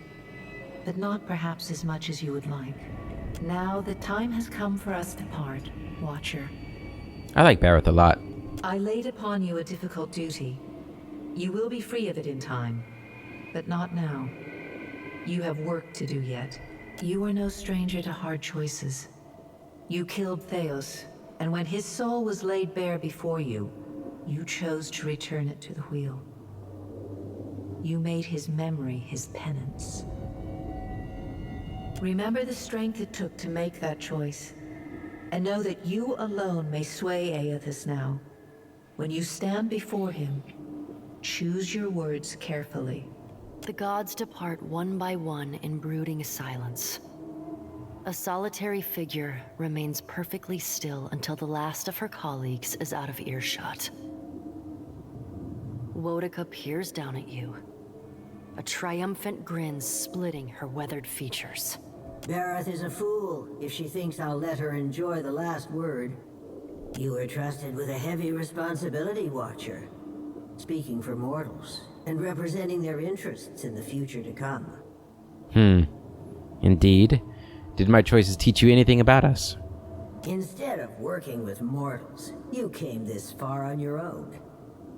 but not perhaps as much as you would like. Now the time has come for us to part, Watcher. I like Barrett a lot. I laid upon you a difficult duty. You will be free of it in time, but not now. You have work to do yet. You are no stranger to hard choices. You killed Theos, and when his soul was laid bare before you, you chose to return it to the wheel. You made his memory his penance. Remember the strength it took to make that choice, and know that you alone may sway Aethys now. When you stand before him, choose your words carefully. The gods depart one by one in brooding silence. A solitary figure remains perfectly still until the last of her colleagues is out of earshot. Woedica peers down at you, a triumphant grin splitting her weathered features. Bareth is a fool if she thinks I'll let her enjoy the last word. You were trusted with a heavy responsibility, Watcher. Speaking for mortals, and representing their interests in the future to come. Indeed. Did my choices teach you anything about us? Instead of working with mortals, you came this far on your own.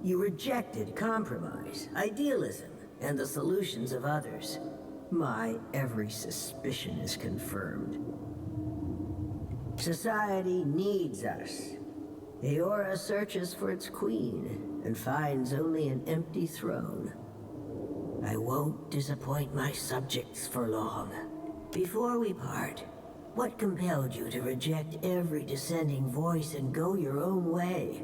You rejected compromise, idealism, and the solutions of others. My every suspicion is confirmed. Society needs us. Eora searches for its queen and finds only an empty throne. I won't disappoint my subjects for long. Before we part, what compelled you to reject every dissenting voice and go your own way?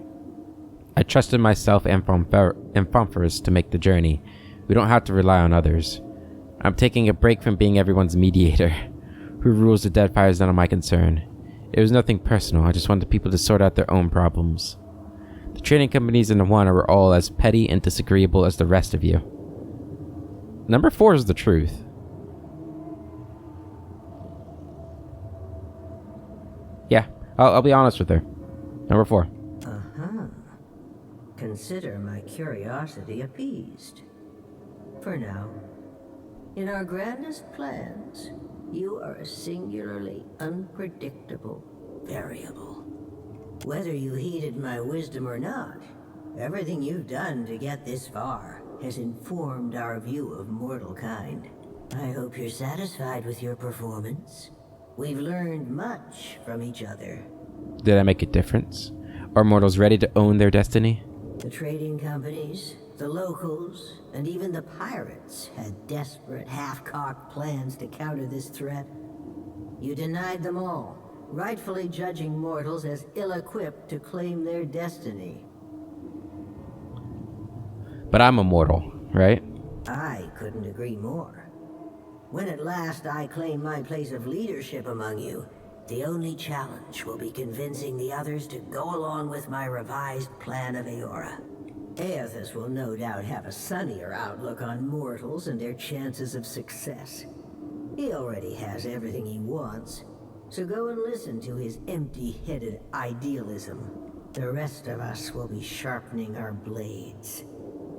I trusted myself and Famphorus to make the journey. We don't have to rely on others. I'm taking a break from being everyone's mediator. Who rules the Deadfire is none of my concern. It was nothing personal, I just wanted people to sort out their own problems. The trading companies in the One were all as petty and disagreeable as the rest of you. Number 4 is the truth. Yeah, I'll be honest with her. Number 4. Consider my curiosity appeased. For now. In our grandest plans, you are a singularly unpredictable variable. Whether you heeded my wisdom or not, everything you've done to get this far has informed our view of mortal kind. I hope you're satisfied with your performance. We've learned much from each other. Did I make a difference? Are mortals ready to own their destiny? The trading companies, the locals, and even the pirates had desperate, half-cocked plans to counter this threat. You denied them all, rightfully judging mortals as ill-equipped to claim their destiny. But I'm immortal, right? I couldn't agree more. When at last I claim my place of leadership among you, the only challenge will be convincing the others to go along with my revised plan of Eora. Aethys will no doubt have a sunnier outlook on mortals and their chances of success. He already has everything he wants, so go and listen to his empty-headed idealism. The rest of us will be sharpening our blades,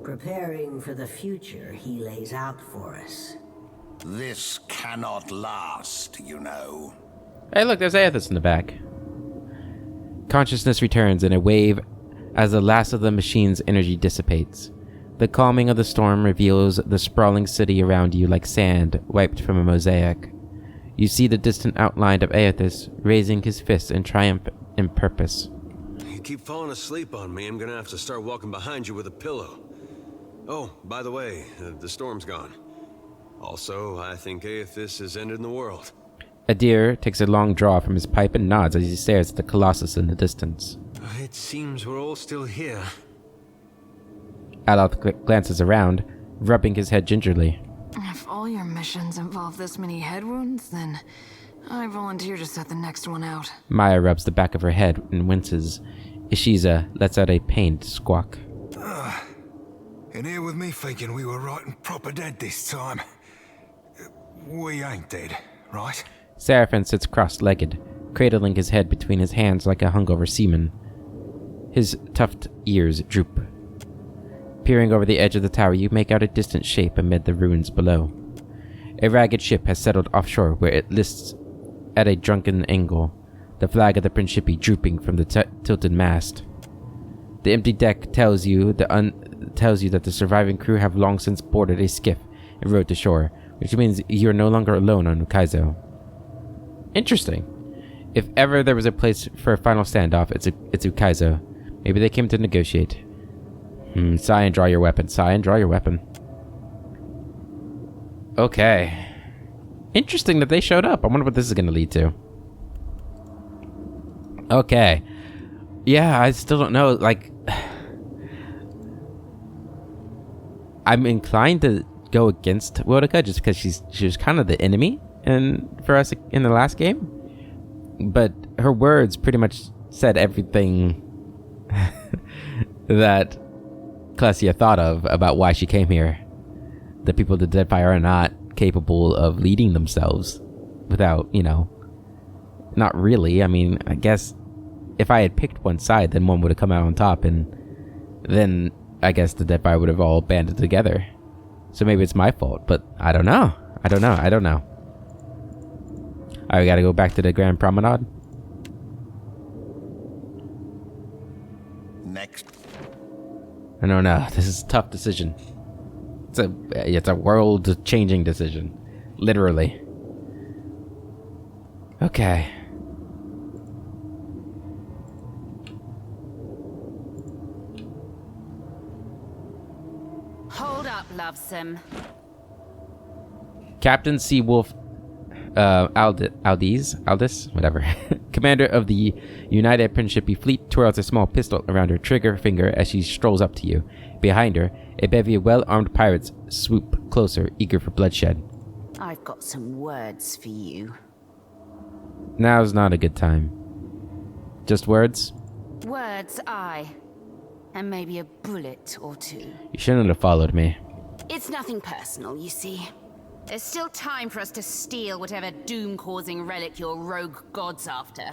preparing for the future he lays out for us. This cannot last, you know. Hey, look, there's Aethys in the back. Consciousness returns in a wave as the last of the machine's energy dissipates. The calming of the storm reveals the sprawling city around you like sand wiped from a mosaic. You see the distant outline of Aethys raising his fist in triumph and purpose. You keep falling asleep on me, I'm gonna have to start walking behind you with a pillow. Oh, by the way, the storm's gone. Also, I think Aethys has ended the world. Adir takes a long draw from his pipe and nods as he stares at the Colossus in the distance. It seems we're all still here. Aloth glances around, rubbing his head gingerly. If all your missions involve this many head wounds, then I volunteer to set the next one out. Maya rubs the back of her head and winces. Ishiza lets out a pained squawk. In here with me thinking we were right and proper dead this time. We ain't dead, right? Seraphin sits cross-legged, cradling his head between his hands like a hungover seaman. His tufted ears droop. Peering over the edge of the tower, you make out a distant shape amid the ruins below. A ragged ship has settled offshore where it lists at a drunken angle, the flag of the Principi drooping from the tilted mast. The empty deck tells you that the surviving crew have long since boarded a skiff and rowed to shore, which means you're no longer alone on Ukaizo. Interesting. If ever there was a place for a final standoff, it's Ukaizo. Maybe they came to negotiate. Sigh and draw your weapon. Sigh and draw your weapon. Okay. Interesting that they showed up. I wonder what this is going to lead to. Okay. Yeah, I still don't know. Like, I'm inclined to go against Wodaka just because she was kind of the enemy for us in the last game. But her words pretty much said everything that Klesia thought of about why she came here. The people of the Deadfire are not capable of leading themselves without, not really. I mean, I guess if I had picked one side, then one would have come out on top, and then I guess the Deadfire would have all banded together. So maybe it's my fault, but I don't know. Alright, we gotta go back to the Grand Promenade. Next. I don't know. This is a tough decision. It's a world-changing decision. Literally. Okay. Hold up, Lovesome. Captain Seawolf Aldis, whatever. Commander of the United Principi Fleet twirls a small pistol around her trigger finger as she strolls up to you. Behind her, a bevy of well-armed pirates swoop closer, eager for bloodshed. I've got some words for you. Now's not a good time. Just words? Words, aye. And maybe a bullet or two. You shouldn't have followed me. It's nothing personal, you see. There's still time for us to steal whatever doom-causing relic your rogue god's after.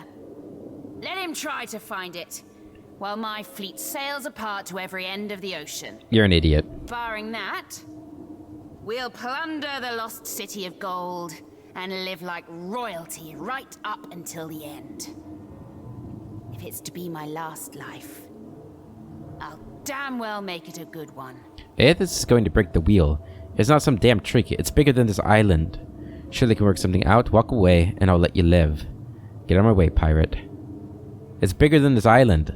Let him try to find it, while my fleet sails apart to every end of the ocean. You're an idiot. Barring that, we'll plunder the lost city of gold and live like royalty right up until the end. If it's to be my last life, I'll damn well make it a good one. Aethys is going to break the wheel. It's not some damn trick. It's bigger than this island. Surely can work something out. Walk away, and I'll let you live. Get on my way, pirate. It's bigger than this island.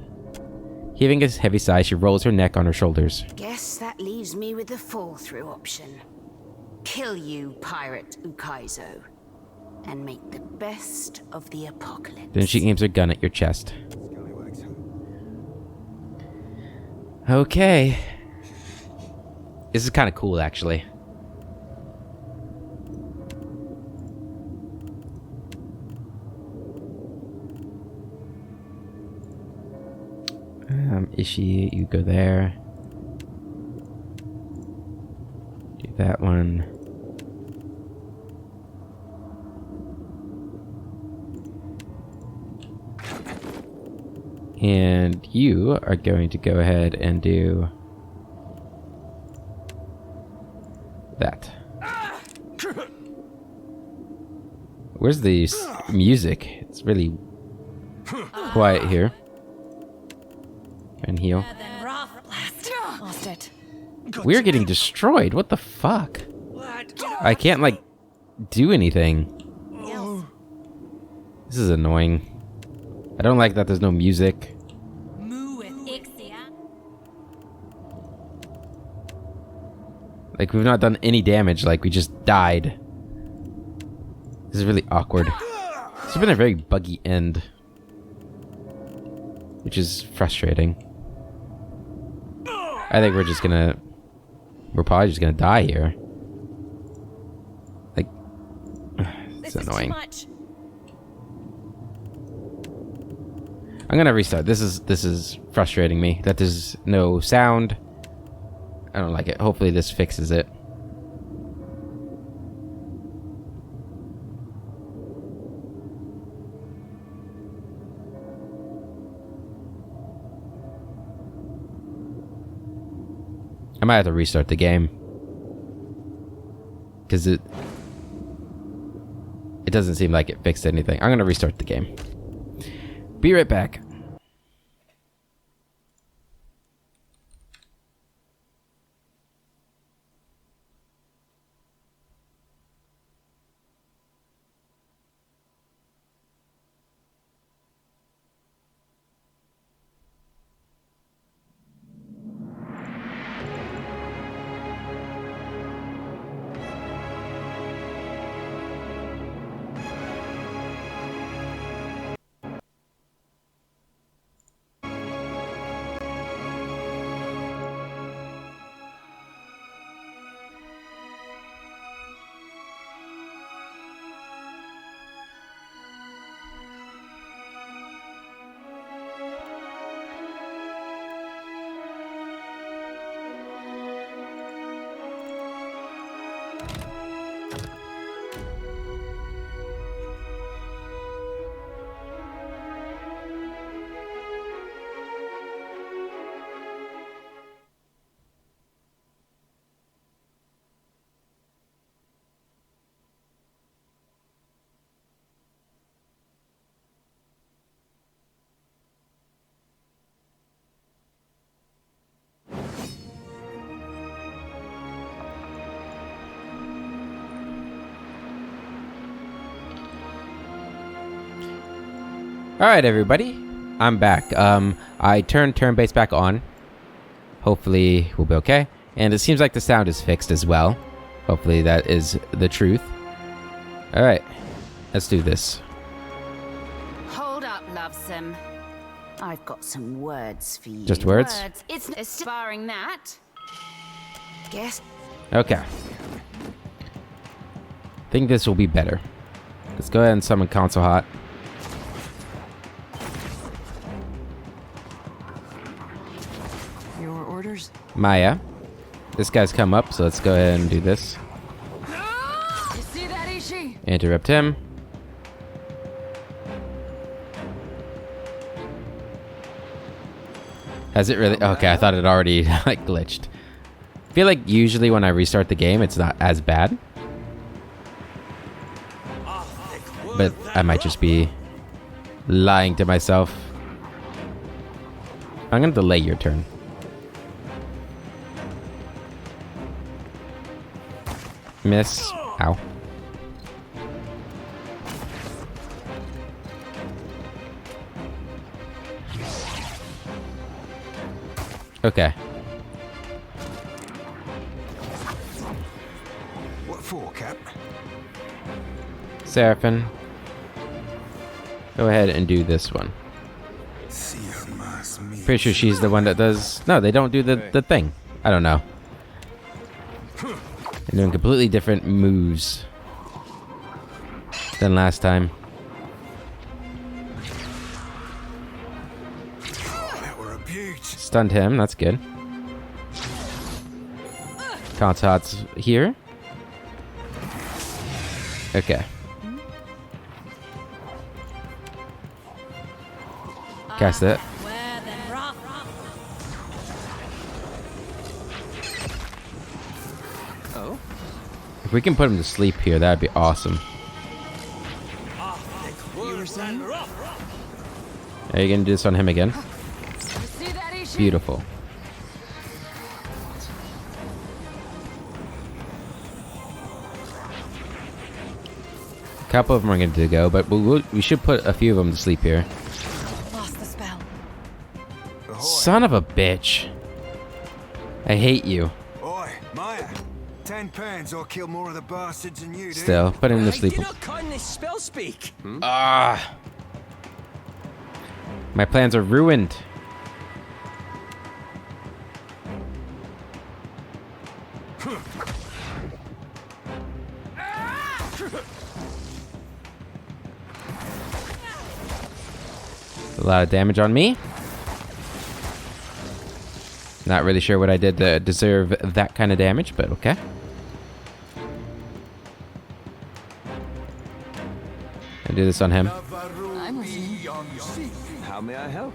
Heaving a heavy sigh, she rolls her neck on her shoulders. Guess that leaves me with the fall-through option. Kill you, pirate Ukaizo. and make the best of the apocalypse. Then she aims her gun at your chest. Okay. This is kind of cool, actually. Ishi, you go there. Do that one. And you are going to go ahead and do that. Where's the music? It's really quiet here. And heal. Lost it. We're getting destroyed. What the fuck? I can't, like, do anything. This is annoying. I don't like that there's no music. Like, we've not done any damage. Like, we just died. This is really awkward. It's been a very buggy end. Which is frustrating. I think we're just gonna... We're probably just gonna die here. Like... It's annoying. I'm gonna restart. This is frustrating me. That there's no sound. I don't like it. Hopefully this fixes it. I might have to restart the game. Because it doesn't seem like it fixed anything. I'm gonna restart the game. Be right back. Alright, everybody. I'm back. I turned turn-based back on. Hopefully, we'll be okay. And it seems like the sound is fixed as well. Hopefully, that is the truth. Alright. Let's do this. Hold up, Lovesome. I've got some words for you. Just words? It's aspiring that. Guess. Okay. I think this will be better. Let's go ahead and summon Console Hot. Your orders? Maya. This guy's come up, so let's go ahead and do this. You see that, Ishi? Interrupt him. Has it really? Okay, I thought it already like glitched. I feel like usually when I restart the game, it's not as bad. But I might just be lying to myself. I'm gonna delay your turn. Miss. Ow. Okay. What for, Cap? Seraphim. Go ahead and do this one. Pretty sure she's the one that does... No, they don't do the thing. I don't know. They're doing completely different moves than last time. Stunned him, that's good. Contat's here. Okay. Cast it. Oh. If we can put him to sleep here, that'd be awesome. Are you gonna do this on him again? Beautiful. A couple of them are going to go, but we should put a few of them to sleep here. Lost the spell. Son of a bitch. I hate you. Oi, Maya. 10 pounds or kill more of the bastards than you do. Still, put him to sleep. Spell speak. Ah. My plans are ruined. A lot of damage on me. Not really sure what I did to deserve that kind of damage, but okay. I do this on him. How may I help?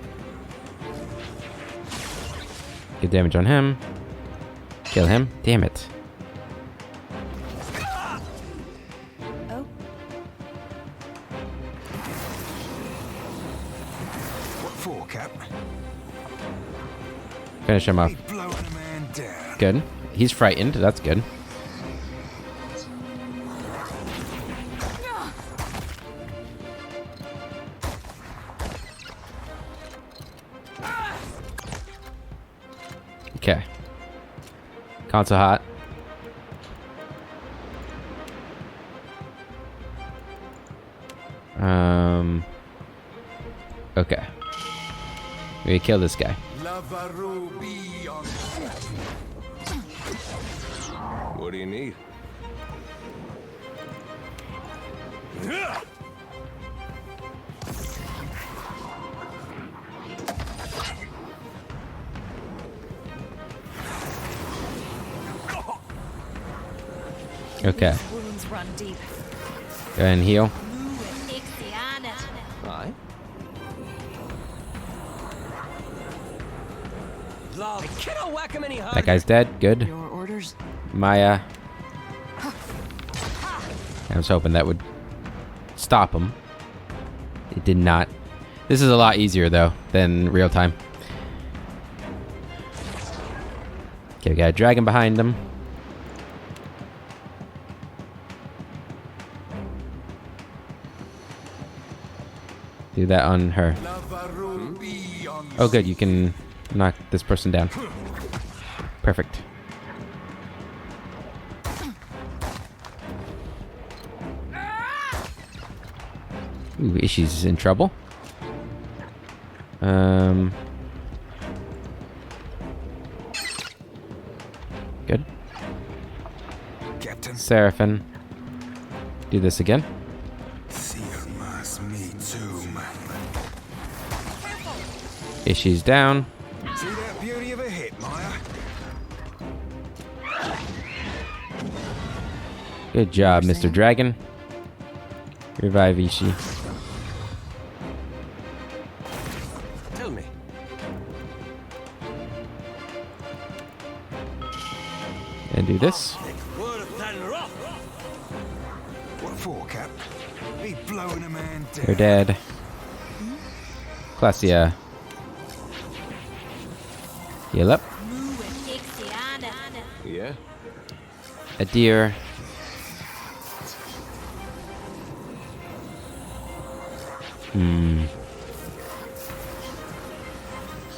Good damage on him. Kill him. Damn it. Oh. What for, Cap? Finish him off. Blowing a man down. Good. He's frightened. That's good. Okay. Console hot. Okay. We kill this guy. What do you need? Okay. Wounds run deep. Go ahead and heal. Aye. That guy's dead. Good. Your orders? Maya. I was hoping that would stop him. It did not. This is a lot easier though than real time. Okay, we got a dragon behind him. Do that on her. Oh good, you can knock this person down. Perfect. Ooh, Ishi's in trouble. Good. Captain. Seraphim. Do this again. Ishi's down. See that beauty of a hit, Maya? Good job, Mr. Dragon. Revive Ishi. Tell me. And do this. What for, Cap? Be blowing a man down. You're dead. Clasia. Heal up. Yeah? A deer. I'm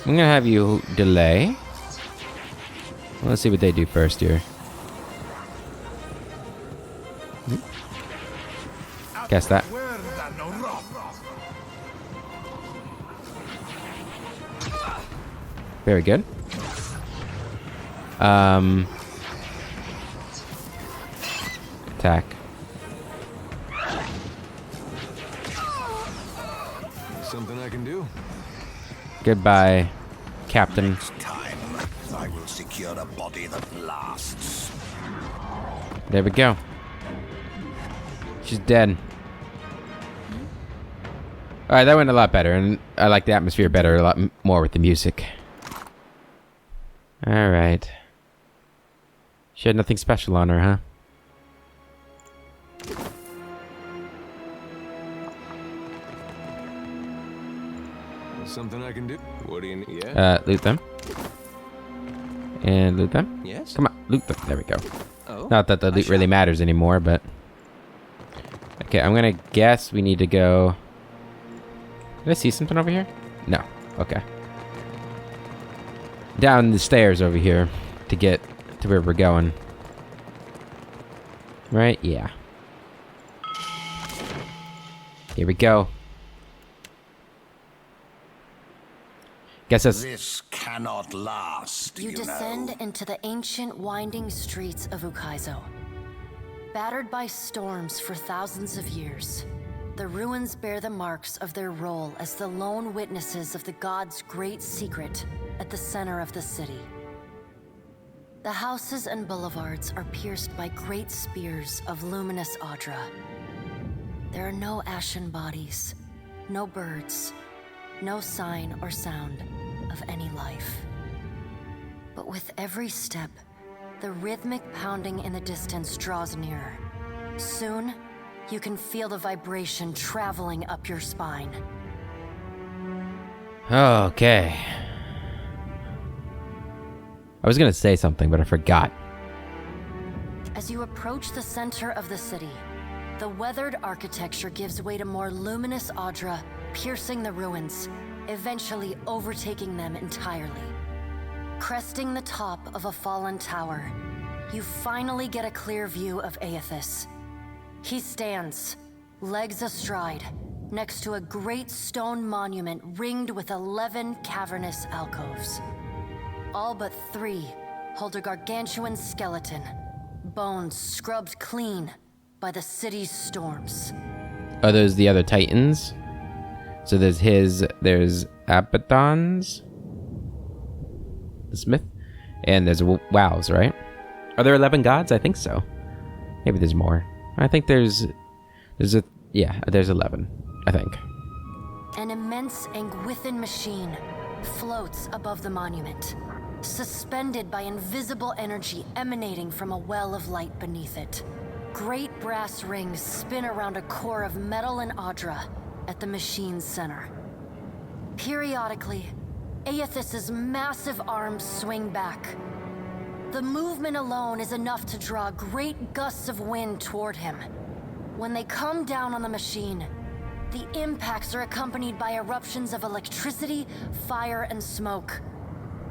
gonna have you delay. Let's see what they do first here. Guess that. Very good. Attack. Something I can do? Goodbye, Captain. Next time, I will secure a body that lasts. There we go. She's dead. Alright, that went a lot better, and I like the atmosphere better a lot more with the music. Alright. She had nothing special on her, huh? Something I can do? What do you need? Yeah? Loot them. And loot them? Yes? Come on, loot them. There we go. Oh, Not that the loot really matters anymore, but... Okay, I'm gonna guess we need to go... Did I see something over here? No. Okay. Down the stairs over here to get to where we're going. Right? Yeah. Here we go. Guess that's... This cannot last, You descend into the ancient winding streets of Ukaizo. Battered by storms for thousands of years, the ruins bear the marks of their role as the lone witnesses of the god's great secret at the center of the city. The houses and boulevards are pierced by great spears of luminous Audra. There are no ashen bodies, no birds, no sign or sound of any life. But with every step, the rhythmic pounding in the distance draws nearer. Soon, you can feel the vibration traveling up your spine. Okay. I was gonna say something, but I forgot. As you approach the center of the city, the weathered architecture gives way to more luminous Audra, piercing the ruins, eventually overtaking them entirely. Cresting the top of a fallen tower, you finally get a clear view of Aethys. He stands, legs astride, next to a great stone monument ringed with 11 cavernous alcoves. All but 3 hold a gargantuan skeleton, bones scrubbed clean by the city's storms. Are those the other Titans? So there's Abaddon's, the Smith, and there's Wows, right? Are there 11 gods? I think so. Maybe there's more. I think there's 11, I think. An immense Angwithan machine floats above the monument, suspended by invisible energy emanating from a well of light beneath it. Great brass rings spin around a core of metal and Audra at the machine's center. Periodically, Aethys's massive arms swing back. The movement alone is enough to draw great gusts of wind toward him. When they come down on the machine, the impacts are accompanied by eruptions of electricity, fire, and smoke.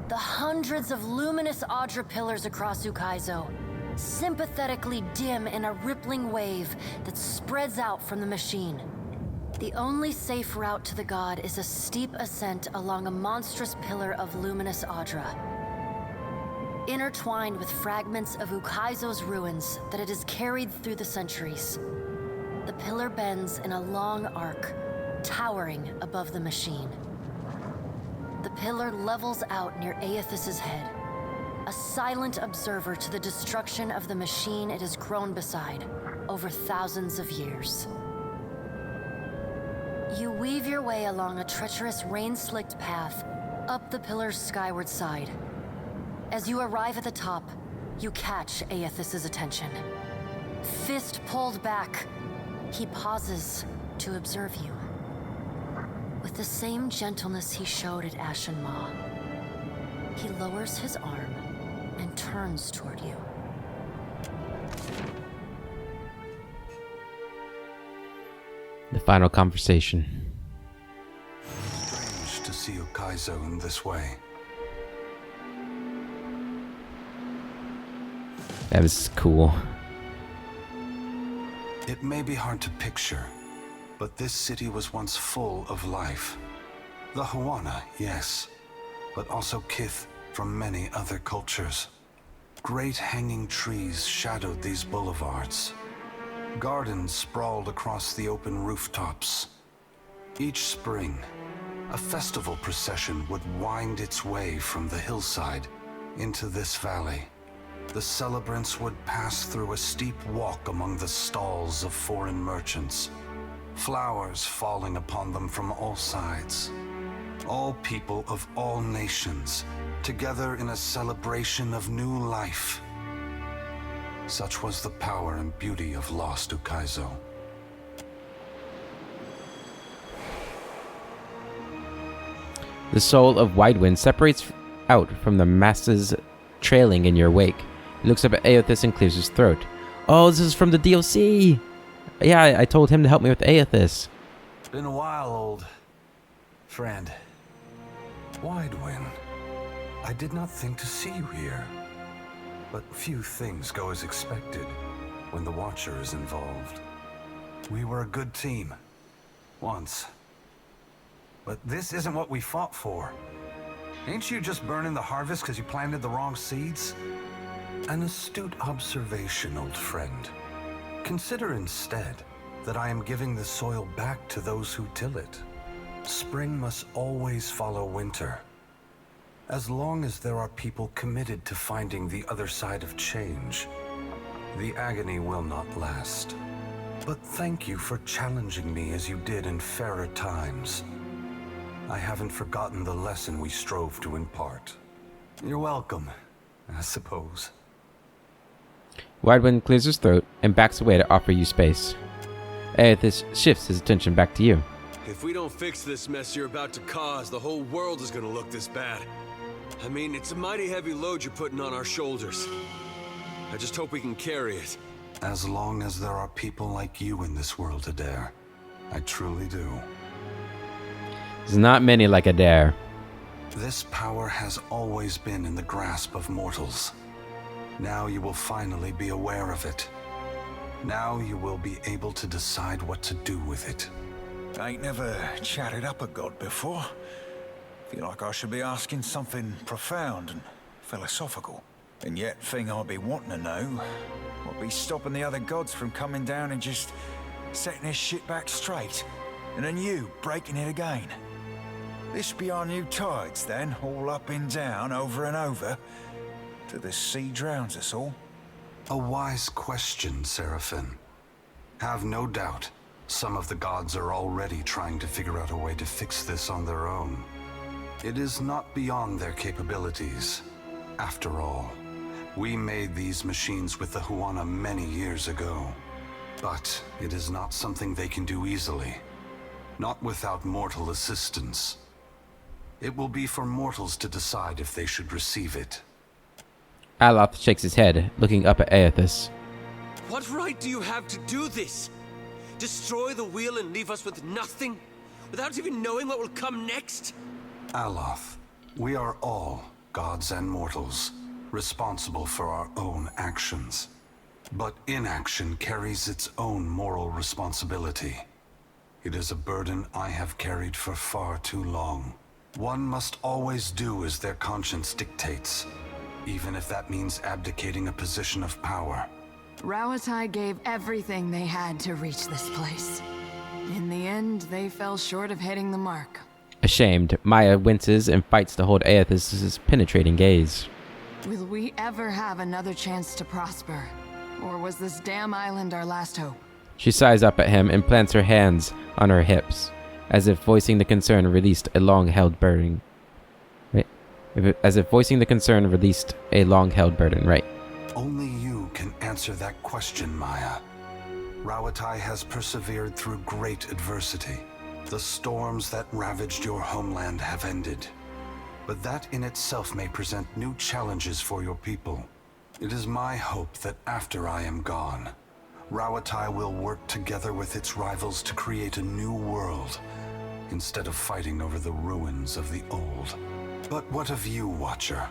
The hundreds of luminous Audra pillars across Ukaizo sympathetically dim in a rippling wave that spreads out from the machine. The only safe route to the god is a steep ascent along a monstrous pillar of luminous Audra. Intertwined with fragments of Ukaizo's ruins that it has carried through the centuries, the pillar bends in a long arc, towering above the machine. The pillar levels out near Aethys's head, a silent observer to the destruction of the machine it has grown beside over thousands of years. You weave your way along a treacherous rain-slicked path up the pillar's skyward side. As you arrive at the top, you catch Aethys's attention. Fist pulled back, he pauses to observe you. With the same gentleness he showed at Ashen Maw, he lowers his arm and turns toward you. The final conversation. Strange to see Ukaizo in this way. That was cool. It may be hard to picture, but this city was once full of life. The Huana, yes, but also kith from many other cultures. Great hanging trees shadowed these boulevards. Gardens sprawled across the open rooftops. Each spring, a festival procession would wind its way from the hillside into this valley. The celebrants would pass through a steep walk among the stalls of foreign merchants, flowers falling upon them from all sides. All people of all nations, together in a celebration of new life. Such was the power and beauty of lost Ukaizo. The soul of Widewind separates out from the masses trailing in your wake. He looks up at Aothis and clears his throat. Oh, this is from the DLC! Yeah, I told him to help me with Aothis. Been a while, old friend. Widewind, I did not think to see you here. But few things go as expected when the Watcher is involved. We were a good team. Once. But this isn't what we fought for. Ain't you just burning the harvest because you planted the wrong seeds? An astute observation, old friend. Consider instead that I am giving the soil back to those who till it. Spring must always follow winter. As long as there are people committed to finding the other side of change, the agony will not last. But thank you for challenging me as you did in fairer times. I haven't forgotten the lesson we strove to impart. You're welcome, I suppose. Widewind clears his throat and backs away to offer you space. Aothis shifts his attention back to you. If we don't fix this mess you're about to cause, the whole world is gonna look this bad. I mean, it's a mighty heavy load you're putting on our shoulders. I just hope we can carry it. As long as there are people like you in this world, Adair, I truly do. There's not many like Adair. This power has always been in the grasp of mortals. Now you will finally be aware of it. Now you will be able to decide what to do with it. I ain't never chatted up a god before. Feel like I should be asking something profound and philosophical. And yet, thing I'd be wanting to know, what be stopping the other gods from coming down and just setting this shit back straight, and then you breaking it again. This be our new tides then, all up and down, over and over, till the sea drowns us all. A wise question, Seraphim. Have no doubt, some of the gods are already trying to figure out a way to fix this on their own. It is not beyond their capabilities. After all, we made these machines with the Huana many years ago. But it is not something they can do easily. Not without mortal assistance. It will be for mortals to decide if they should receive it. Aloth shakes his head, looking up at Aothis. What right do you have to do this? Destroy the wheel and leave us with nothing? Without even knowing what will come next? Aloth, we are all, gods and mortals, responsible for our own actions. But inaction carries its own moral responsibility. It is a burden I have carried for far too long. One must always do as their conscience dictates, even if that means abdicating a position of power. Rawatai gave everything they had to reach this place. In the end, they fell short of hitting the mark. Ashamed, Maya winces and fights to hold Aothis' penetrating gaze. Will we ever have another chance to prosper? Or was this damn island our last hope? She sighs up at him and plants her hands on her hips, as if voicing the concern released a long-held burden. As if voicing the concern released a long-held burden, right? Only you can answer that question, Maya. Rawatai has persevered through great adversity. The storms that ravaged your homeland have ended. But that in itself may present new challenges for your people. It is my hope that after I am gone, Rawatai will work together with its rivals to create a new world, instead of fighting over the ruins of the old. But what of you, Watcher?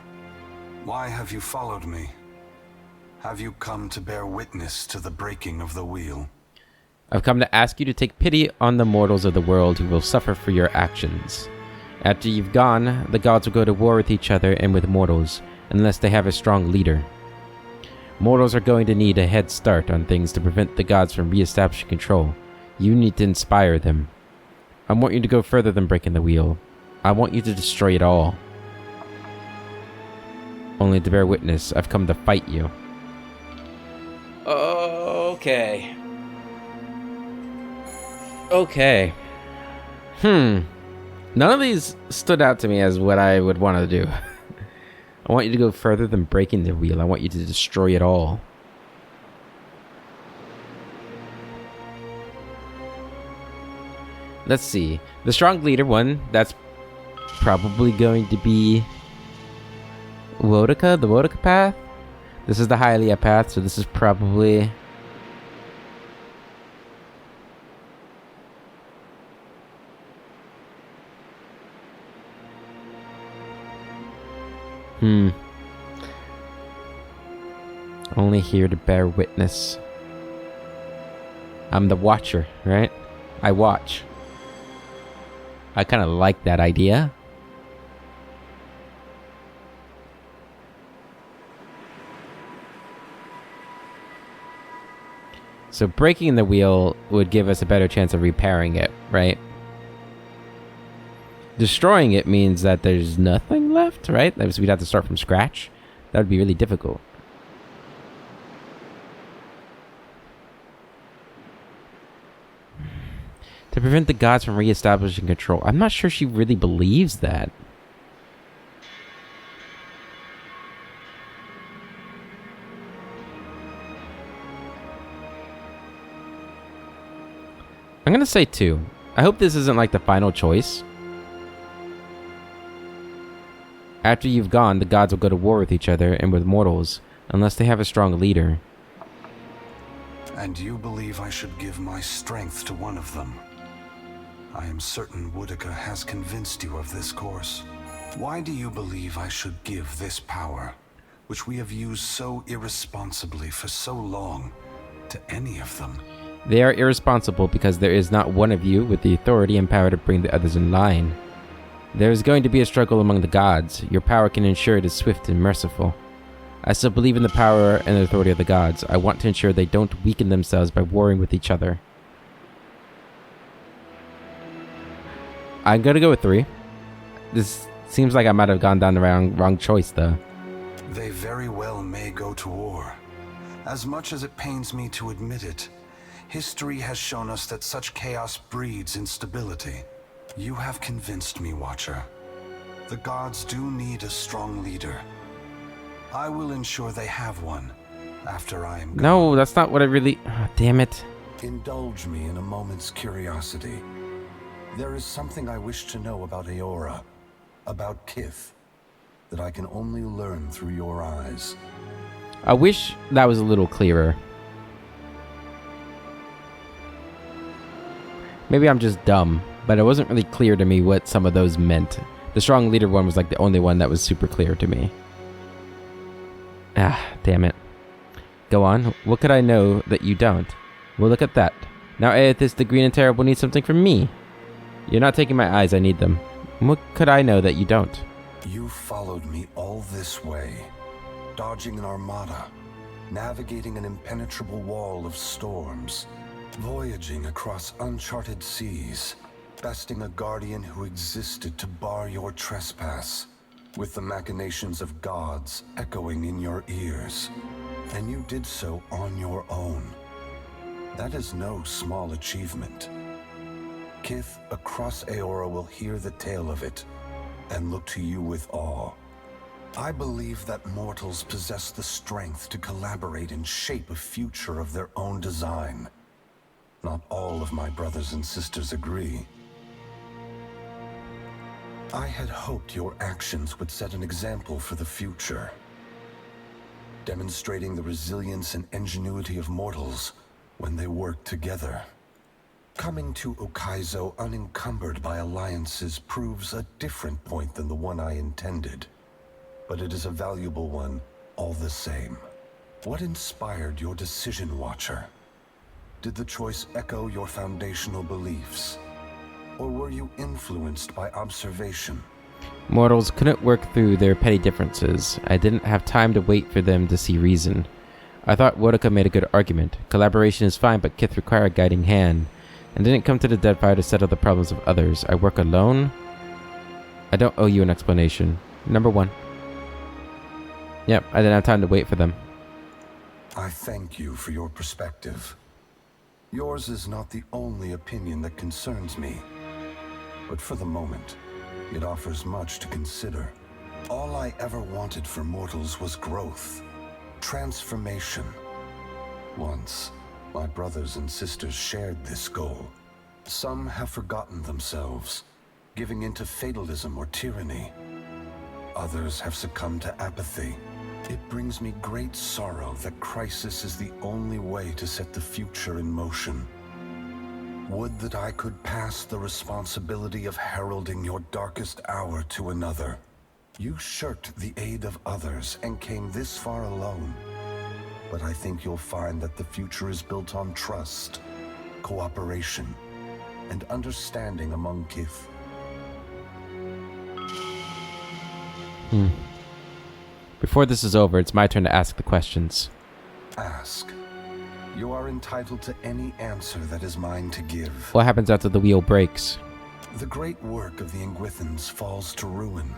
Why have you followed me? Have you come to bear witness to the breaking of the wheel? I've come to ask you to take pity on the mortals of the world who will suffer for your actions. After you've gone, the gods will go to war with each other and with mortals, unless they have a strong leader. Mortals are going to need a head start on things to prevent the gods from re-establishing control. You need to inspire them. I want you to go further than breaking the wheel. I want you to destroy it all. Only to bear witness, I've come to fight you. Okay. Okay. None of these stood out to me as what I would want to do. I want you to go further than breaking the wheel. I want you to destroy it all. Let's see. The strong leader one, that's probably going to be Wodaka, the Wodaka path. This is the Hylia path, so this is probably... Only here to bear witness. I'm the watcher, right? I watch. I kind of like that idea. So breaking the wheel would give us a better chance of repairing it, right? Destroying it means that there's nothing left, right? So we'd have to start from scratch. That would be really difficult. To prevent the gods from re-establishing control. I'm not sure she really believes that. I'm gonna say 2. I hope this isn't like the final choice. After you've gone, the gods will go to war with each other and with mortals, unless they have a strong leader. And you believe I should give my strength to one of them? I am certain Wodaka has convinced you of this course. Why do you believe I should give this power, which we have used so irresponsibly for so long, to any of them? They are irresponsible because there is not one of you with the authority and power to bring the others in line. There is going to be a struggle among the gods. Your power can ensure it is swift and merciful. I still believe in the power and the authority of the gods. I want to ensure they don't weaken themselves by warring with each other. I'm gonna go with 3. This seems like I might have gone down the wrong choice, though. They very well may go to war. As much as it pains me to admit it, history has shown us that such chaos breeds instability. You have convinced me, Watcher. The gods do need a strong leader. I will ensure they have one after I am gone. No, that's not what I really... Oh, damn it. Indulge me in a moment's curiosity. There is something I wish to know about Eora, about Kith, that I can only learn through your eyes. I wish that was a little clearer. Maybe I'm just dumb, but it wasn't really clear to me what some of those meant. The strong leader one was like the only one that was super clear to me. Ah, damn it. Go on. What could I know that you don't? Well, look at that. Now Aethys the Green and Terrible needs something from me. You're not taking my eyes, I need them. What could I know that you don't? You followed me all this way, dodging an armada, navigating an impenetrable wall of storms, voyaging across uncharted seas, besting a guardian who existed to bar your trespass, with the machinations of gods echoing in your ears. And you did so on your own. That is no small achievement. Kith across Eora will hear the tale of it and look to you with awe. I believe that mortals possess the strength to collaborate and shape a future of their own design. Not all of my brothers and sisters agree. I had hoped your actions would set an example for the future, demonstrating the resilience and ingenuity of mortals when they work together. Coming to Ukaizo unencumbered by alliances proves a different point than the one I intended, but it is a valuable one all the same. What inspired your decision, Watcher? Did the choice echo your foundational beliefs? Or were you influenced by observation? Mortals couldn't work through their petty differences. I didn't have time to wait for them to see reason. I thought Wodaka made a good argument. Collaboration is fine, but Kith require a guiding hand. And didn't come to the Deadfire to settle the problems of others. I work alone? I don't owe you an explanation. Number 1. Yep, I didn't have time to wait for them. I thank you for your perspective. Yours is not the only opinion that concerns me. But for the moment, it offers much to consider. All I ever wanted for mortals was growth, transformation. Once, my brothers and sisters shared this goal. Some have forgotten themselves, giving into fatalism or tyranny. Others have succumbed to apathy. It brings me great sorrow that crisis is the only way to set the future in motion. Would that I could pass the responsibility of heralding your darkest hour to another. You shirked the aid of others and came this far alone. But I think you'll find that the future is built on trust, cooperation, and understanding among Kith. Before this is over, it's my turn to ask the questions. Ask. You are entitled to any answer that is mine to give. What happens after the wheel breaks? The great work of the Ingwithans falls to ruin.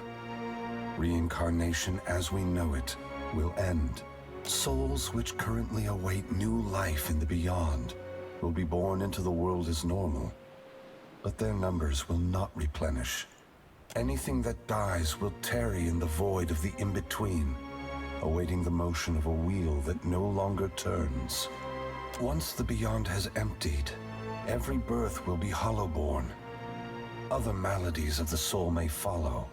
Reincarnation as we know it will end. Souls which currently await new life in the beyond will be born into the world as normal, but their numbers will not replenish. Anything that dies will tarry in the void of the in-between, awaiting the motion of a wheel that no longer turns. Once the beyond has emptied, every birth will be hollow-born. Other maladies of the soul may follow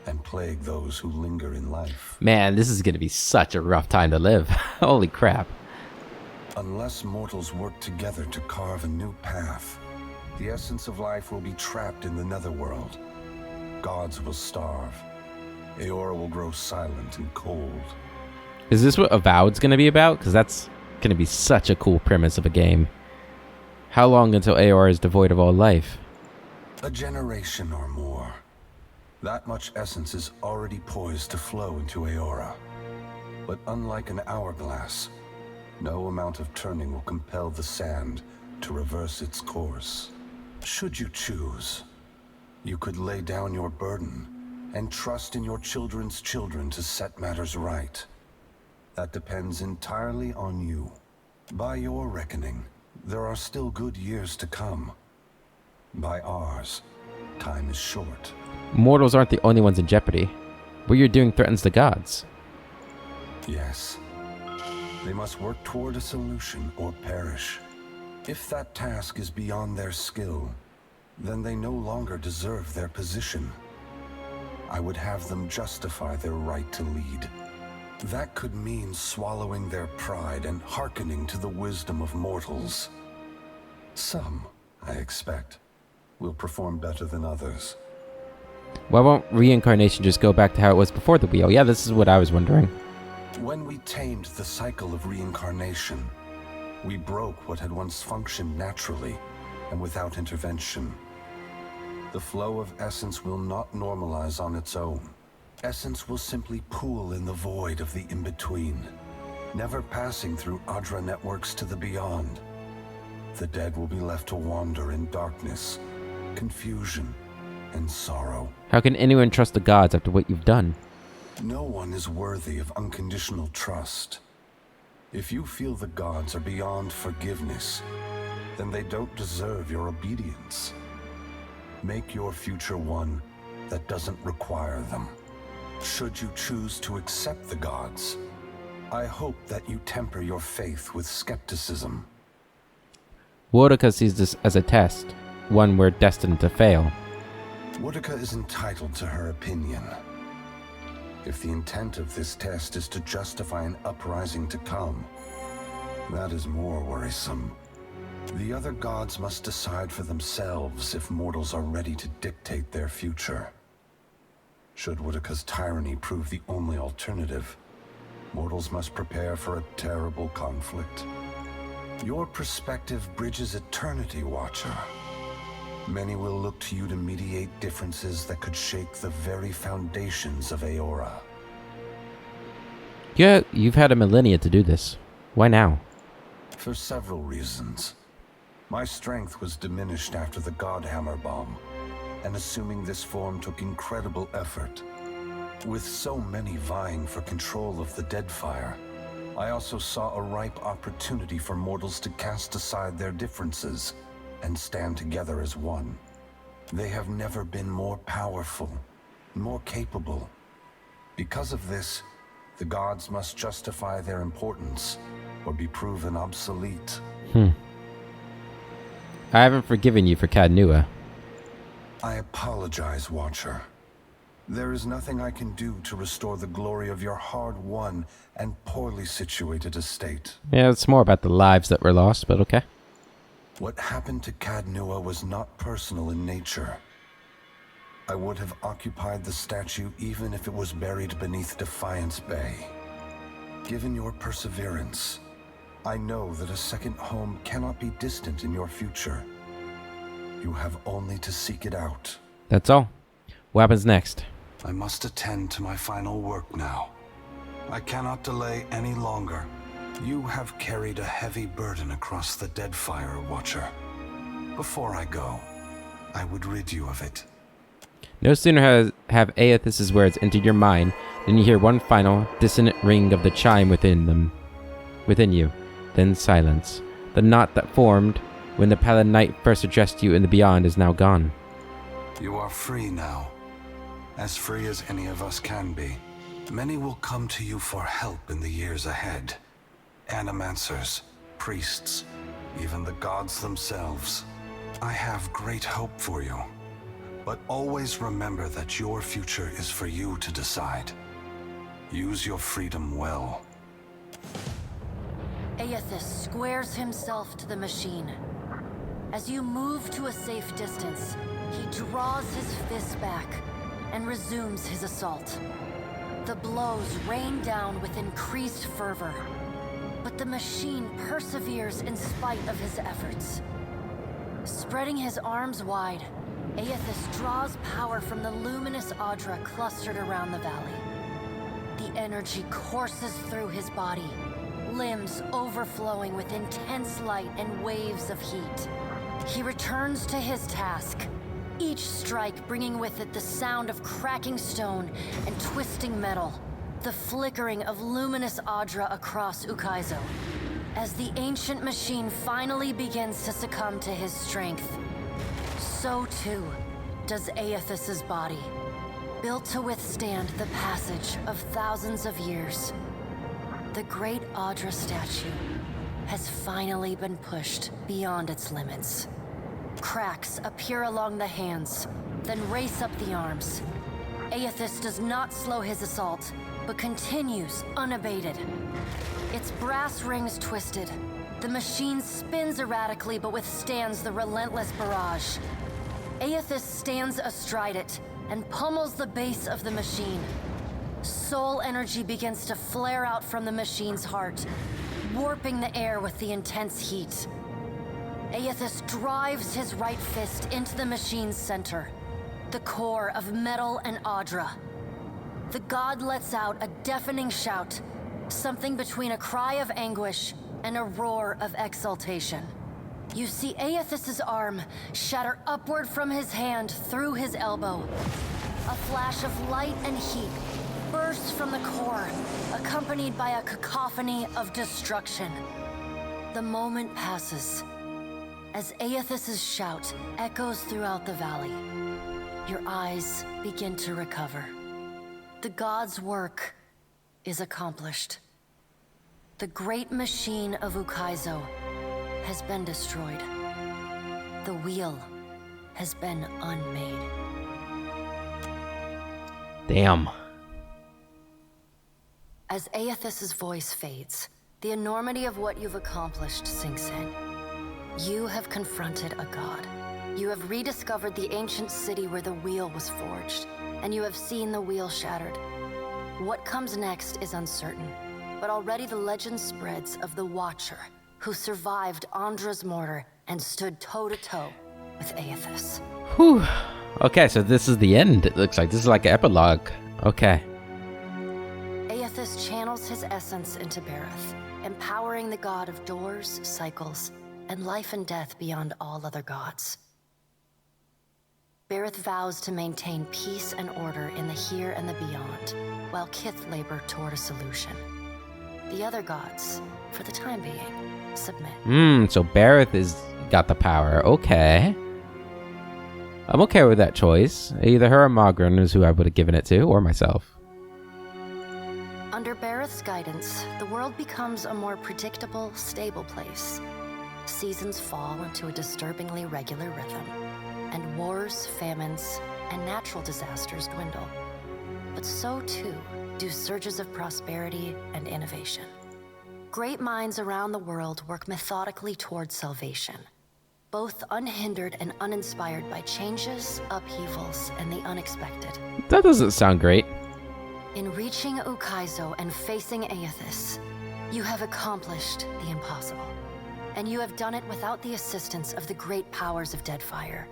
and plague those who linger in life. Man, this is going to be such a rough time to live. Holy crap. Unless mortals work together to carve a new path, the essence of life will be trapped in the netherworld. Gods will starve. Eora will grow silent and cold. Is this what Avowed's going to be about? Because that's going to be such a cool premise of a game. How long until Eora is devoid of all life? A generation or more. That much essence is already poised to flow into Eora. But unlike an hourglass, no amount of turning will compel the sand to reverse its course. Should you choose, you could lay down your burden and trust in your children's children to set matters right. That depends entirely on you. By your reckoning, there are still good years to come. By ours, time is short. Mortals aren't the only ones in jeopardy. What you're doing threatens the gods. Yes. They must work toward a solution or perish. If that task is beyond their skill, then they no longer deserve their position. I would have them justify their right to lead. That could mean swallowing their pride and hearkening to the wisdom of mortals. Some, I expect, will perform better than others. Why won't reincarnation just go back to how it was before the wheel? Yeah, this is what I was wondering. When we tamed the cycle of reincarnation, we broke what had once functioned naturally and without intervention. The flow of essence will not normalize on its own. Essence will simply pool in the void of the in-between, never passing through Adra networks to the beyond. The dead will be left to wander in darkness, confusion, and sorrow. How can anyone trust the gods after what you've done? No one is worthy of unconditional trust. If you feel the gods are beyond forgiveness, then they don't deserve your obedience. Make your future one that doesn't require them. Should you choose to accept the gods, I hope that you temper your faith with skepticism. Wodaka sees this as a test, one we're destined to fail. Wodaka is entitled to her opinion. If the intent of this test is to justify an uprising to come, that is more worrisome. The other gods must decide for themselves if mortals are ready to dictate their future. Should Wodaka's tyranny prove the only alternative, mortals must prepare for a terrible conflict. Your perspective bridges eternity, Watcher. Many will look to you to mediate differences that could shake the very foundations of Aora. Yeah, you've had a millennia to do this. Why now? For several reasons. My strength was diminished after the Godhammer bomb, and assuming this form took incredible effort. With so many vying for control of the Deadfire, I also saw a ripe opportunity for mortals to cast aside their differences and stand together as one. They have never been more powerful, more capable. Because of this, the gods must justify their importance or be proven obsolete. I haven't forgiven you for Cadnua. I apologize, Watcher. There is nothing I can do to restore the glory of your hard-won and poorly situated estate. Yeah, it's more about the lives that were lost, but okay. What happened to Cadnua was not personal in nature. I would have occupied the statue even if it was buried beneath Defiance Bay. Given your perseverance, I know that a second home cannot be distant in your future. You have only to seek it out. That's all. What happens next? I must attend to my final work now. I cannot delay any longer. You have carried a heavy burden across the Deadfire, Watcher. Before I go, I would rid you of it. No sooner have Aethys' words entered your mind than you hear one final dissonant ring of the chime within you, then silence. The knot that formed when the pallid night first addressed you in the beyond is now gone. You are free now, as free as any of us can be. Many will come to you for help in the years ahead. Animancers, priests, even the gods themselves. I have great hope for you. But always remember that your future is for you to decide. Use your freedom well. Aethys squares himself to the machine. As you move to a safe distance, he draws his fists back and resumes his assault. The blows rain down with increased fervor, but the machine perseveres in spite of his efforts. Spreading his arms wide, Aethys draws power from the luminous Audra clustered around the valley. The energy courses through his body, limbs overflowing with intense light and waves of heat. He returns to his task, each strike bringing with it the sound of cracking stone and twisting metal, the flickering of luminous Audra across Ukaizo. As the ancient machine finally begins to succumb to his strength, so too does Aethys' body, built to withstand the passage of thousands of years. The great Audra statue has finally been pushed beyond its limits. Cracks appear along the hands, then race up the arms. Aethys does not slow his assault, but continues unabated. Its brass rings twisted. The machine spins erratically but withstands the relentless barrage. Aethys stands astride it and pummels the base of the machine. Soul energy begins to flare out from the machine's heart, warping the air with the intense heat. Aethys drives his right fist into the machine's center, the core of metal and Audra. The god lets out a deafening shout, something between a cry of anguish and a roar of exultation. You see Aethys' arm shatter upward from his hand through his elbow. A flash of light and heat bursts from the core, accompanied by a cacophony of destruction. The moment passes as Aethys' shout echoes throughout the valley. Your eyes begin to recover. The god's work is accomplished. The great machine of Ukaizo has been destroyed. The wheel has been unmade. Damn. As Aethys' voice fades, the enormity of what you've accomplished sinks in. You have confronted a god. You have rediscovered the ancient city where the wheel was forged, and you have seen the wheel shattered. What comes next is uncertain, but already the legend spreads of the Watcher, who survived Andra's mortar and stood toe-to-toe with Aethys. Whew. Okay, so this is the end. It looks like this is like an epilogue. Okay. Aethys channels his essence into Bareth, empowering the god of doors, cycles, and life and death beyond all other gods. Bareth vows to maintain peace and order in the here and the beyond, while Kith labor toward a solution. The other gods, for the time being, submit. So Bareth is got the power. Okay. I'm okay with that choice. Either her or Magran is who I would have given it to, or myself. Under Bareth's guidance, the world becomes a more predictable, stable place. Seasons fall into a disturbingly regular rhythm, and wars, famines, and natural disasters dwindle. But so too do surges of prosperity and innovation. Great minds around the world work methodically towards salvation, both unhindered and uninspired by changes, upheavals, and the unexpected. That doesn't sound great. In reaching Ukaizo and facing Aethys, you have accomplished the impossible. And you have done it without the assistance of the great powers of Deadfire.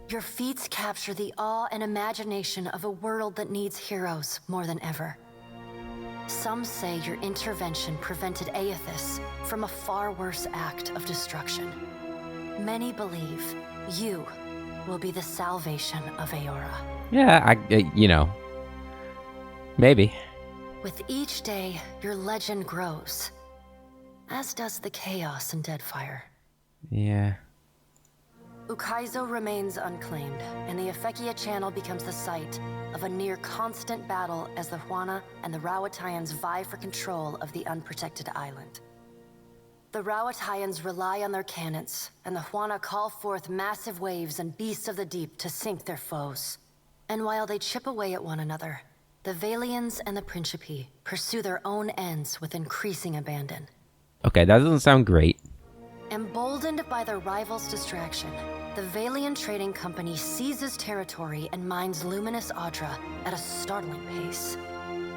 Your feats capture the awe and imagination of a world that needs heroes more than ever. Some say your intervention prevented Aethys from a far worse act of destruction. Many believe you will be the salvation of Eora. Yeah, maybe. With each day, your legend grows, as does the chaos in Deadfire. Yeah. Ukaizo remains unclaimed, and the Efekia Channel becomes the site of a near-constant battle as the Huana and the Rauataians vie for control of the unprotected island. The Rauataians rely on their cannons, and the Huana call forth massive waves and beasts of the deep to sink their foes. And while they chip away at one another, the Valians and the Principi pursue their own ends with increasing abandon. Okay, that doesn't sound great. Emboldened by their rivals' distraction, the Valian Trading Company seizes territory and mines luminous Audra at a startling pace.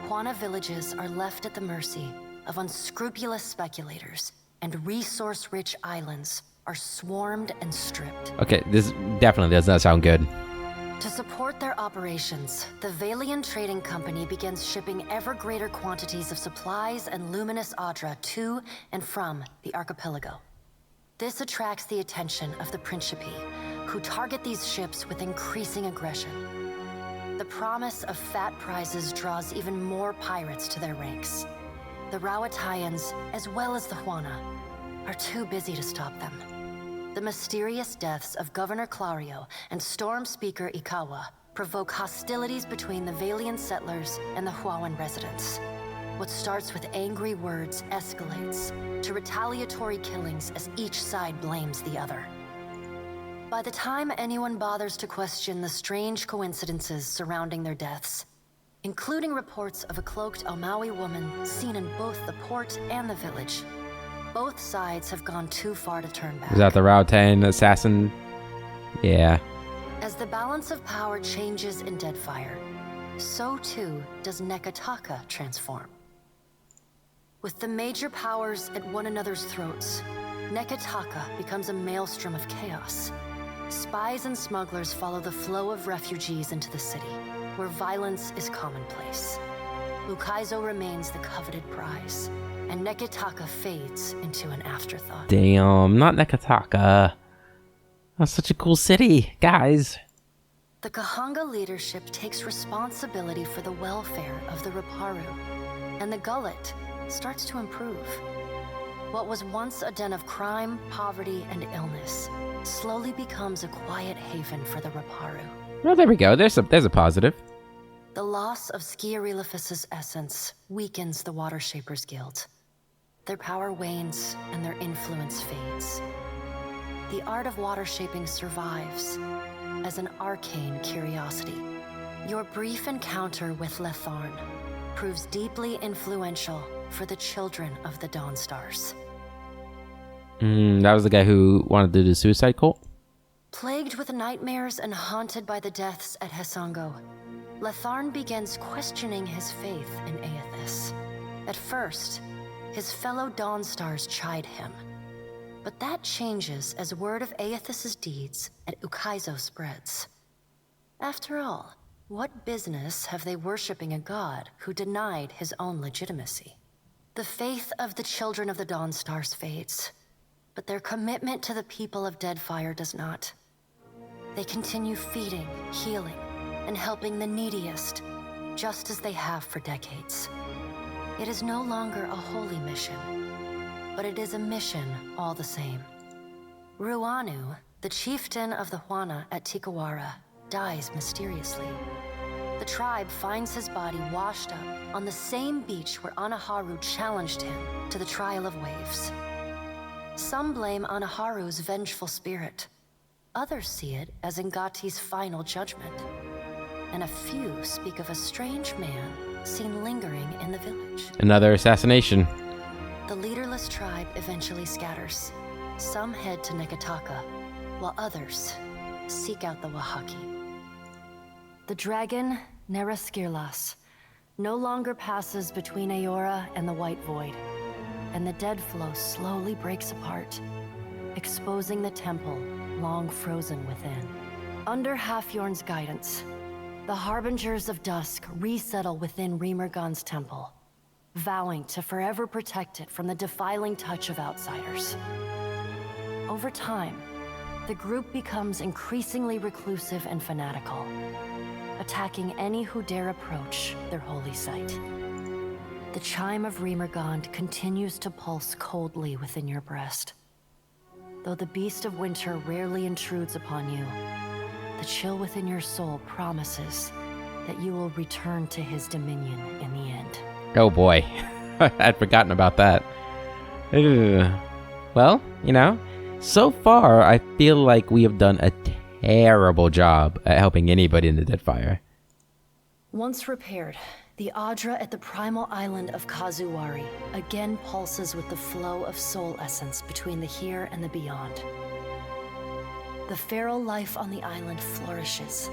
Huana villages are left at the mercy of unscrupulous speculators, and resource-rich islands are swarmed and stripped. Okay, this definitely does not sound good. To support their operations, the Valian Trading Company begins shipping ever greater quantities of supplies and luminous Audra to and from the archipelago. This attracts the attention of the Principi, who target these ships with increasing aggression. The promise of fat prizes draws even more pirates to their ranks. The Rauataians, as well as the Huana, are too busy to stop them. The mysterious deaths of Governor Clario and Storm Speaker Ikawa provoke hostilities between the Valian settlers and the Huawan residents. What starts with angry words escalates to retaliatory killings as each side blames the other. By the time anyone bothers to question the strange coincidences surrounding their deaths, including reports of a cloaked Omawi woman seen in both the port and the village, both sides have gone too far to turn back. Is that the Rauataian assassin? Yeah. As the balance of power changes in Deadfire, so too does Nekataka transform. With the major powers at one another's throats, Nekataka becomes a maelstrom of chaos. Spies and smugglers follow the flow of refugees into the city, where violence is commonplace. Ukaizo remains the coveted prize, and Nekataka fades into an afterthought. Damn, not Nekataka. That's such a cool city, guys. The Kahanga leadership takes responsibility for the welfare of the Raparu, and the Gullet starts to improve. What was once a den of crime, poverty, and illness slowly becomes a quiet haven for the Raparu. Well, there we go. There's a positive. The loss of Skiarilifus's essence weakens the Water Shapers Guild. Their power wanes and their influence fades. The art of water shaping survives as an arcane curiosity. Your brief encounter with Letharn proves deeply influential for the children of the Dawnstars. That was the guy who wanted to do the suicide cult? Plagued with nightmares and haunted by the deaths at Hesango, Letharn begins questioning his faith in Aethys. At first, his fellow Dawnstars chide him, But that changes as word of Aethys' deeds at Ukaizo spreads. After all, what business have they worshipping a god who denied his own legitimacy? The faith of the Children of the Dawnstars fades, but their commitment to the people of Deadfire does not. They continue feeding, healing, and helping the neediest, just as they have for decades. It is no longer a holy mission, but it is a mission all the same. Ruanu, the chieftain of the Huana at Tikawara, dies mysteriously. The tribe finds his body washed up on the same beach where Anaharu challenged him to the trial of waves. Some blame Anaharu's vengeful spirit. Others see it as Ngati's final judgment. And a few speak of a strange man seen lingering in the village. Another assassination. The leaderless tribe eventually scatters. Some head to Nekataka, while others seek out the Wahaki. The dragon, Neraskirlas, no longer passes between Aora and the White Void, and the dead flow slowly breaks apart, exposing the temple long frozen within. Under Halfjorn's guidance, the Harbingers of Dusk resettle within Remergon's temple, vowing to forever protect it from the defiling touch of outsiders. Over time, the group becomes increasingly reclusive and fanatical, attacking any who dare approach their holy site. The chime of Remergond continues to pulse coldly within your breast. Though the beast of winter rarely intrudes upon you, the chill within your soul promises that you will return to his dominion in the end. Oh boy, I'd forgotten about that. Ugh. Well, you know, so far I feel like we have done a terrible job at helping anybody in the Deadfire. Once repaired, the Adra at the primal island of Kazuwari again pulses with the flow of soul essence between the here and the beyond. The feral life on the island flourishes,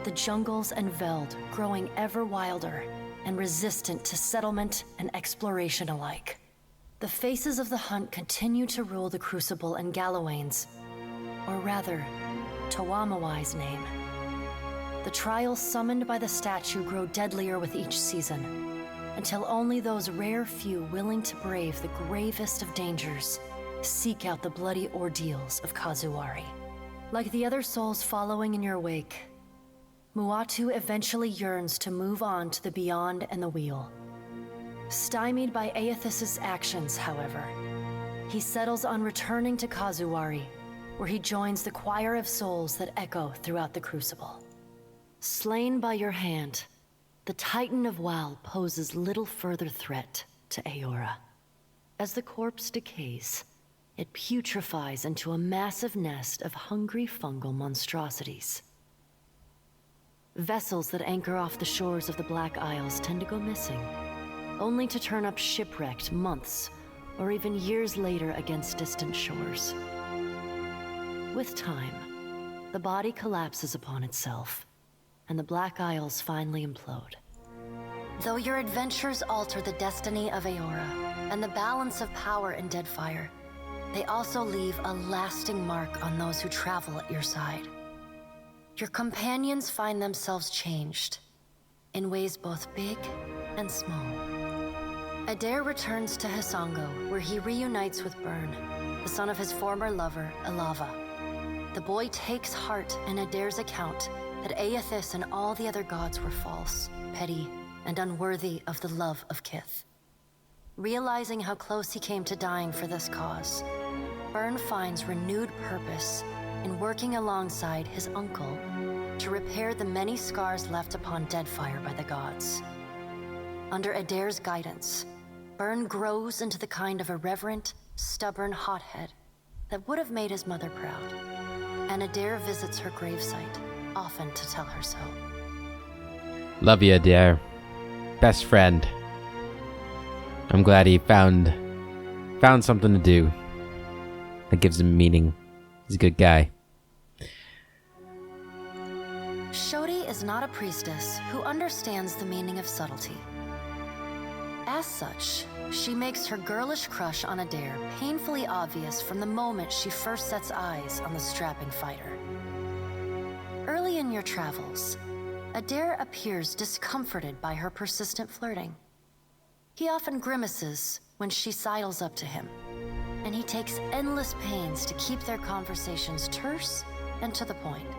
the jungles and veld growing ever wilder and resistant to settlement and exploration alike. The faces of the hunt continue to rule the Crucible and Galawains, or rather, Tawamawai's name. The trials summoned by the statue grow deadlier with each season, until only those rare few willing to brave the gravest of dangers seek out the bloody ordeals of Kazuwari. Like the other souls following in your wake, Muatu eventually yearns to move on to the beyond and the wheel. Stymied by Aethys' actions, however, he settles on returning to Kazuwari, where he joins the choir of souls that echo throughout the Crucible. Slain by your hand, the Titan of Wal poses little further threat to Aora. As the corpse decays, it putrefies into a massive nest of hungry fungal monstrosities. Vessels that anchor off the shores of the Black Isles tend to go missing, only to turn up shipwrecked months or even years later against distant shores. With time, the body collapses upon itself, and the Black Isles finally implode. Though your adventures alter the destiny of Aora and the balance of power in Deadfire, they also leave a lasting mark on those who travel at your side. Your companions find themselves changed, in ways both big and small. Adair returns to Hisongo, where he reunites with Byrne, the son of his former lover, Ilava. The boy takes heart in Adair's account that Aethys and all the other gods were false, petty, and unworthy of the love of Kith. Realizing how close he came to dying for this cause, Byrne finds renewed purpose in working alongside his uncle to repair the many scars left upon Deadfire by the gods. Under Adair's guidance, Byrne grows into the kind of irreverent, stubborn hothead that would have made his mother proud, and Adair visits her gravesite, often to tell her so. Love you, Adair. Best friend. I'm glad he found something to do that gives him meaning. He's a good guy. Shodi is not a priestess who understands the meaning of subtlety. As such, she makes her girlish crush on Adair painfully obvious from the moment she first sets eyes on the strapping fighter. Early in your travels, Adair appears discomforted by her persistent flirting. He often grimaces when she sidles up to him, and he takes endless pains to keep their conversations terse and to the point.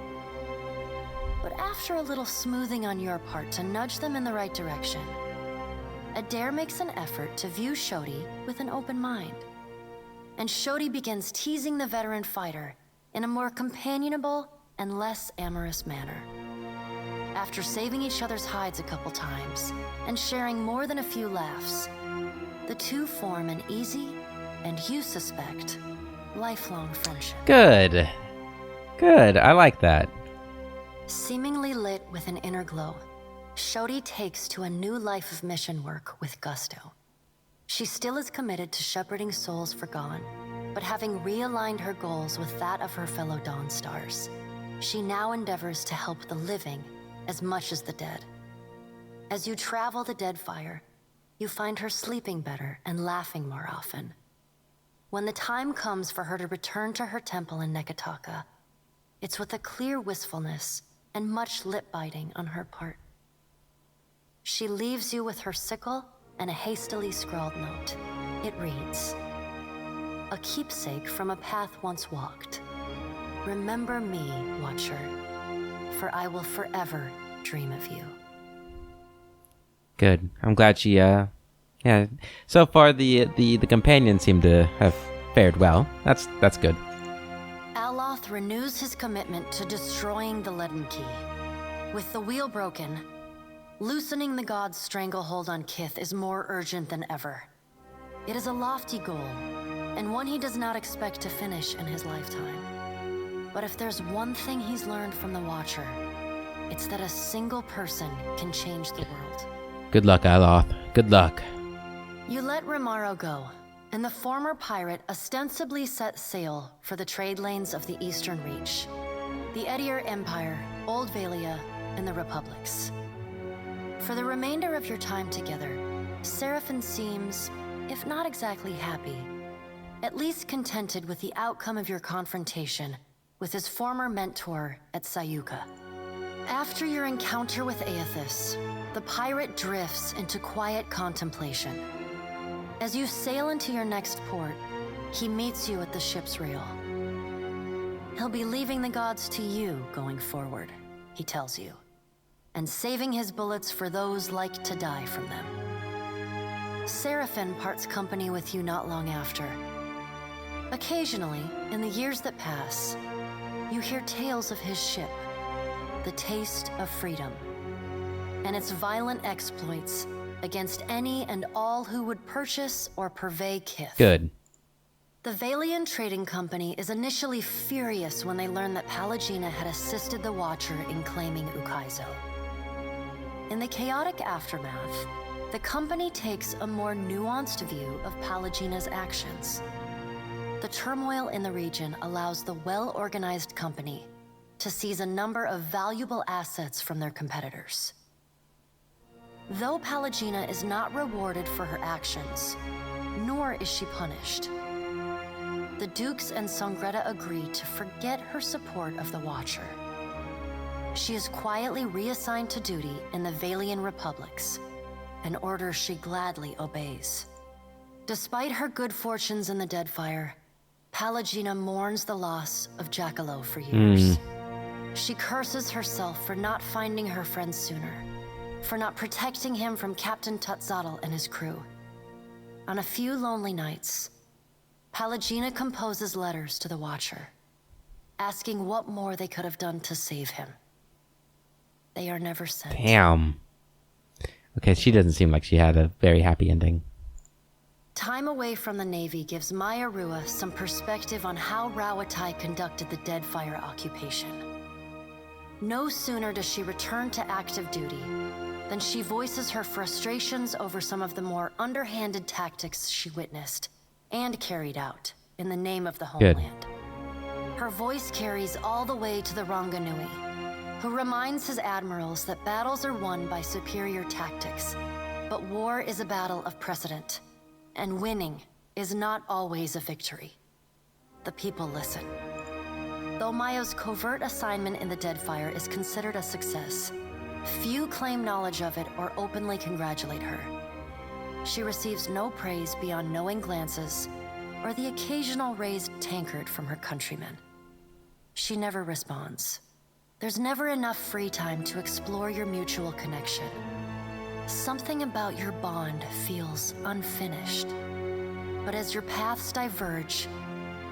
But after a little smoothing on your part to nudge them in the right direction, Adair makes an effort to view Shodi with an open mind. And Shodi begins teasing the veteran fighter in a more companionable and less amorous manner. After saving each other's hides a couple times and sharing more than a few laughs, the two form an easy, and you suspect, lifelong friendship. Good. Good. I like that. Seemingly lit with an inner glow, Shodi takes to a new life of mission work with gusto. She still is committed to shepherding souls forgone, but having realigned her goals with that of her fellow Dawn Stars, she now endeavors to help the living as much as the dead. As you travel the Deadfire, you find her sleeping better and laughing more often. When the time comes for her to return to her temple in Nekataka, it's with a clear wistfulness and much lip-biting on her part. She leaves you with her sickle and a hastily scrawled note. It reads, "A keepsake from a path once walked. Remember me, Watcher, for I will forever dream of you." Good. I'm glad she, yeah. So far, the companions seem to have fared well. That's good. Aloth renews his commitment to destroying the Leaden Key. With the wheel broken, loosening the god's stranglehold on Kith is more urgent than ever. It is a lofty goal, and one he does not expect to finish in his lifetime. But if there's one thing he's learned from the Watcher, it's that a single person can change the world. Good luck, Aloth. Good luck. You let Rimaro go, and the former pirate ostensibly set sail for the trade lanes of the Eastern Reach, the Edier Empire, Old Valia, and the Republics. For the remainder of your time together, Seraphin seems, if not exactly happy, at least contented with the outcome of your confrontation with his former mentor at Sayuka. After your encounter with Aethys, the pirate drifts into quiet contemplation. As you sail into your next port, he meets you at the ship's rail. He'll be leaving the gods to you going forward, he tells you, and saving his bullets for those like to die from them. Seraphin parts company with you not long after. Occasionally, in the years that pass, you hear tales of his ship, the Taste of Freedom, and its violent exploits against any and all who would purchase or purvey Kith. Good. The Valian Trading Company is initially furious when they learn that Pallegina had assisted the Watcher in claiming Ukaizo. In the chaotic aftermath, the company takes a more nuanced view of Pallegina's actions. The turmoil in the region allows the well-organized company to seize a number of valuable assets from their competitors. Though Pallegina is not rewarded for her actions, nor is she punished, the Dukes and Songreta agree to forget her support of the Watcher. She is quietly reassigned to duty in the Valian Republics, an order she gladly obeys. Despite her good fortunes in the Deadfire, Pallegina mourns the loss of Jackalow for years. She curses herself for not finding her friend sooner, for not protecting him from Captain Tutzadl and his crew. On a few lonely nights, Pallegina composes letters to the Watcher, asking what more they could have done to save him. They are never sent. Damn. Okay, she doesn't seem like she had a very happy ending. Time away from the Navy gives Maya Rua some perspective on how Rawatai conducted the Deadfire occupation. No sooner does she return to active duty than she voices her frustrations over some of the more underhanded tactics she witnessed and carried out in the name of the homeland. Her voice carries all the way to the Ranganui, who reminds his admirals that battles are won by superior tactics, But war is a battle of precedent, and winning is not always a victory. The people listen. Though Mayo's covert assignment in the Deadfire is considered a success, few claim knowledge of it or openly congratulate her. She receives no praise beyond knowing glances or the occasional raised tankard from her countrymen. She never responds. There's never enough free time to explore your mutual connection. Something about your bond feels unfinished. But as your paths diverge,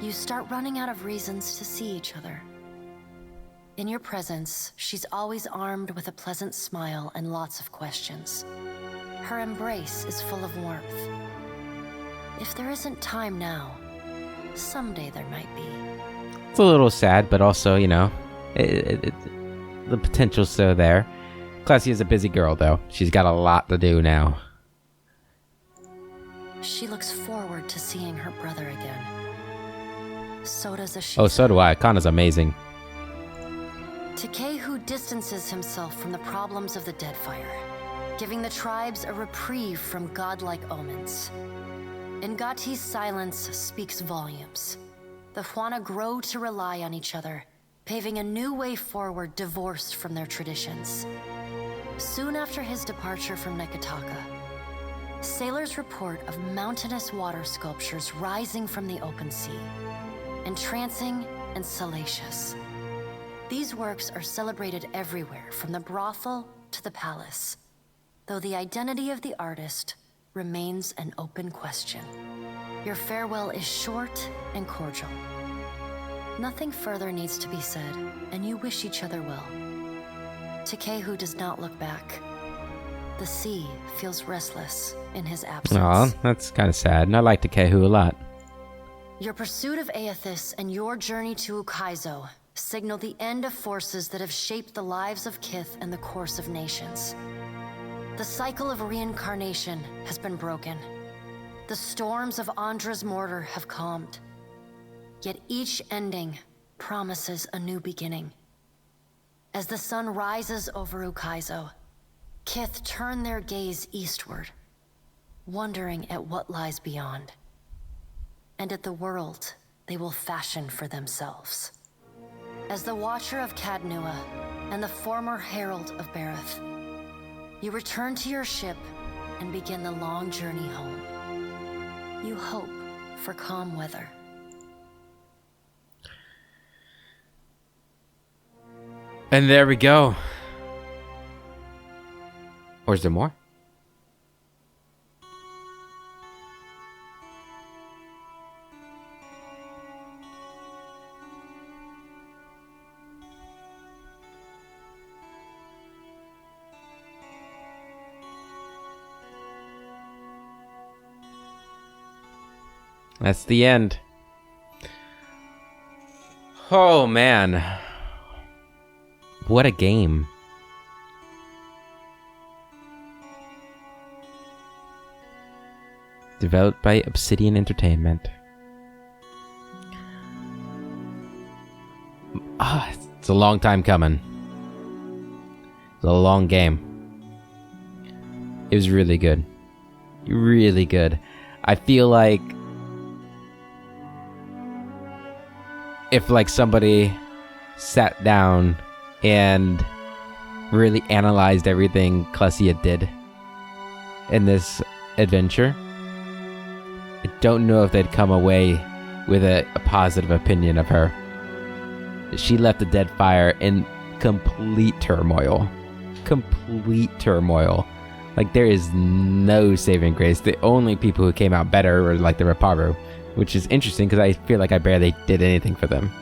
you start running out of reasons to see each other. In your presence, she's always armed with a pleasant smile and lots of questions. Her embrace is full of warmth. If there isn't time now, someday there might be. It's a little sad, but also, you know, the potential's still there. Classy is a busy girl, though. She's got a lot to do now. She looks forward to seeing her brother again. So does Ashita. Oh, so do I. Kana's amazing. Takehu distances himself from the problems of the Deadfire, giving the tribes a reprieve from godlike omens. Ngati's silence speaks volumes. The Huana grow to rely on each other, paving a new way forward divorced from their traditions. Soon after his departure from Nekataka, sailors report of mountainous water sculptures rising from the open sea, entrancing and salacious. These works are celebrated everywhere, from the brothel to the palace, though the identity of the artist remains an open question. Your farewell is short and cordial. Nothing further needs to be said, and you wish each other well. Takehu does not look back. The sea feels restless in his absence. Aw, that's kind of sad, and I like Takehu a lot. Your pursuit of Aethys and your journey to Ukaizo signal the end of forces that have shaped the lives of Kith and the course of nations. The cycle of reincarnation has been broken. The storms of Andra's mortar have calmed. Yet each ending promises a new beginning. As the sun rises over Ukaizo, Kith turn their gaze eastward, wondering at what lies beyond, and at the world they will fashion for themselves. As the Watcher of Cadnua and the former Herald of Bareth, you return to your ship and begin the long journey home. You hope for calm weather. And there we go. Or is there more? That's the end. Oh man. What a game. Developed by Obsidian Entertainment. It's a long time coming. It's a long game. It was really good. Really good. I feel like if like somebody sat down and really analyzed everything Klesia did in this adventure, I don't know if they'd come away with a positive opinion of her. She left the Deadfire in complete turmoil. Complete turmoil. Like, there is no saving grace. The only people who came out better were like the Reparu, which is interesting because I feel like I barely did anything for them.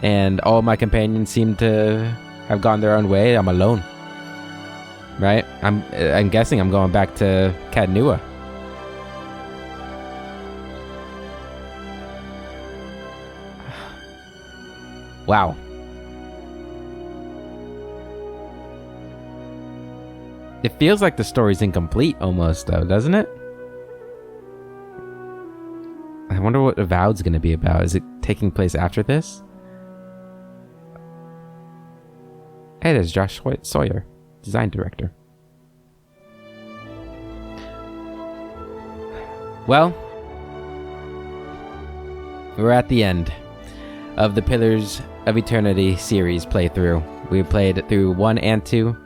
And all my companions seem to have gone their own way. I'm alone. Right? I'm guessing I'm going back to Cadnua. Wow. It feels like the story's incomplete almost, though, doesn't it? I wonder what Avowed's going to be about. Is it taking place after this? Hey, there's Josh Sawyer, design director. Well, we're at the end of the Pillars of Eternity series playthrough. We played it through 1 and 2,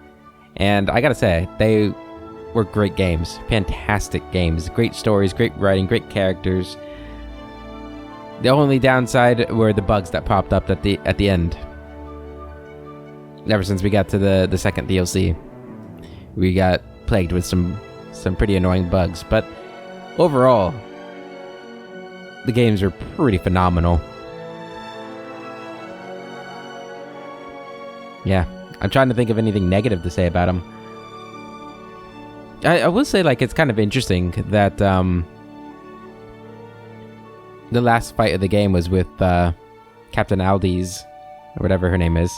and I gotta say, they were great games. Fantastic games. Great stories, great writing, great characters. The only downside were the bugs that popped up at the end. Ever since we got to the second DLC, we got plagued with some pretty annoying bugs, but overall, the games are pretty phenomenal. Yeah, I'm trying to think of anything negative to say about them. I will say, like, it's kind of interesting that the last fight of the game was with Captain Aldi's, or whatever her name is.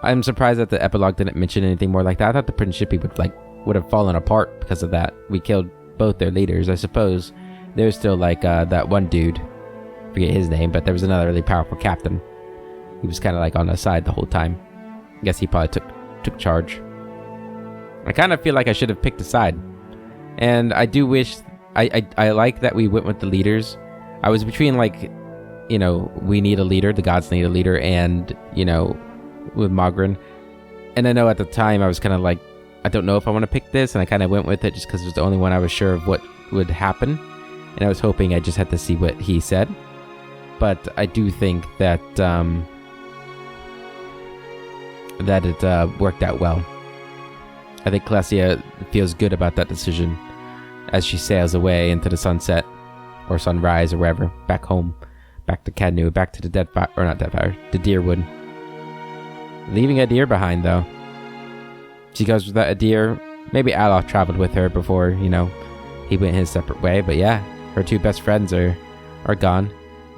I'm surprised that the epilogue didn't mention anything more like that. I thought the Principi would have fallen apart because of that. We killed both their leaders. I suppose there's still like that one dude, forget his name, but there was another really powerful captain. He was kind of like on the side the whole time. I guess he probably took charge. I kind of feel like I should have picked a side, and I do wish I like that we went with the leaders. I was between, like, you know, we need a leader, the gods need a leader, and, you know, with Mogren. And I know at the time I was kind of like, I don't know if I want to pick this, and I kind of went with it just because it was the only one I was sure of what would happen, and I was hoping I just had to see what he said. But I do think that it worked out well. I think Klesia feels good about that decision as she sails away into the sunset, or sunrise, or wherever, back home, back to Cadnu, back to the Deadfire, or not Deadfire, the Deerwood. Leaving Adir behind, though. She goes without Adir. Maybe Aloth traveled with her before, you know, he went his separate way, but yeah, her two best friends are gone,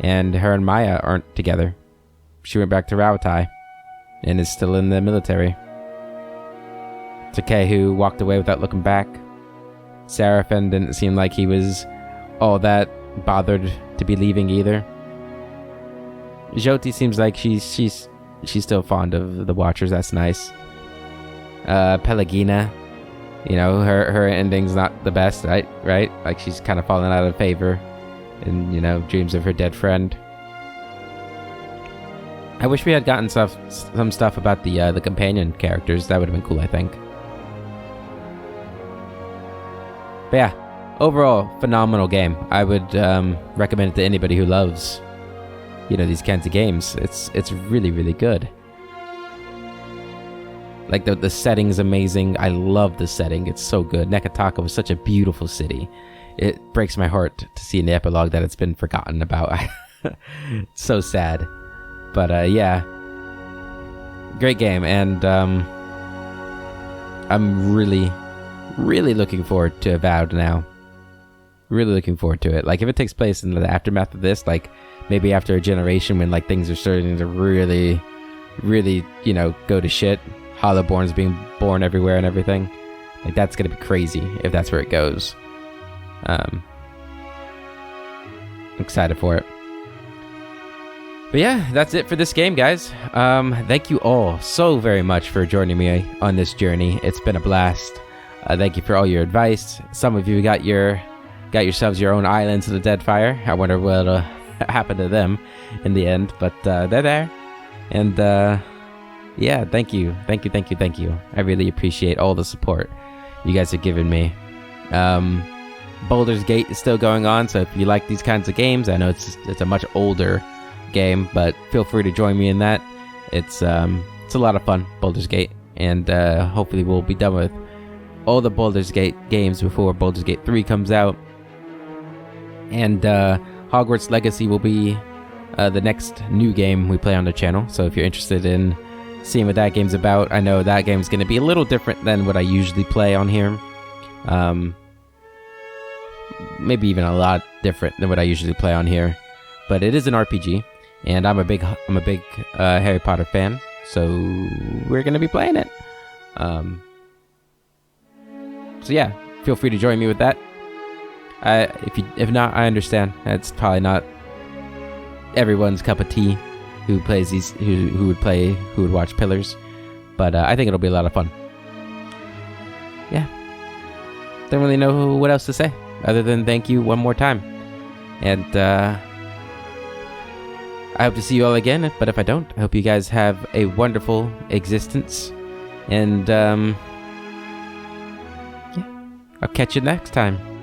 and her and Maya aren't together. She went back to Rautai, and is still in the military. Takehu walked away without looking back. Seraphin didn't seem like he was all that bothered to be leaving either. Jyoti seems like she's still fond of the Watchers. That's nice. Pelagina, you know, her ending's not the best, right? Like, she's kind of fallen out of favor, and, you know, dreams of her dead friend. I wish we had gotten some stuff about the companion characters. That would have been cool, I think. But yeah, overall, phenomenal game. I would recommend it to anybody who loves, you know, these kinds of games. It's really, really good. Like, the setting's amazing. I love the setting. It's so good. Nekataka was such a beautiful city. It breaks my heart to see in the epilogue that it's been forgotten about. It's so sad. But yeah, great game, and I'm really looking forward to Avowed now. Really looking forward to it. Like, if it takes place in the aftermath of this, like maybe after a generation when like things are starting to really, you know, go to shit, Hollowborns being born everywhere and everything, like, that's gonna be crazy if that's where it goes. I'm excited for it. But yeah, that's it for this game, guys. Thank you all so very much for joining me on this journey. It's been a blast. Thank you for all your advice. Some of you got yourselves your own islands of the Deadfire. I wonder what'll happen to them in the end, but they're there. And yeah, thank you. I really appreciate all the support you guys have given me. Baldur's Gate is still going on, so if you like these kinds of games, I know it's a much older game, but feel free to join me in that. It's a lot of fun, Baldur's Gate, and hopefully we'll be done with all the Baldur's Gate games before Baldur's Gate 3 comes out, and Hogwarts Legacy will be the next new game we play on the channel. So if you're interested in seeing what that game's about, I know that game's going to be a little different than what I usually play on here. Maybe even a lot different than what I usually play on here, but it is an RPG, and I'm a big Harry Potter fan, so we're gonna be playing it. So yeah, feel free to join me with that. If not, I understand. It's probably not everyone's cup of tea who plays these, who would watch Pillars, but I think it'll be a lot of fun. Yeah, don't really know what else to say. other than thank you one more time. And I hope to see you all again, but if I don't, I hope you guys have a wonderful existence. And yeah, I'll catch you next time.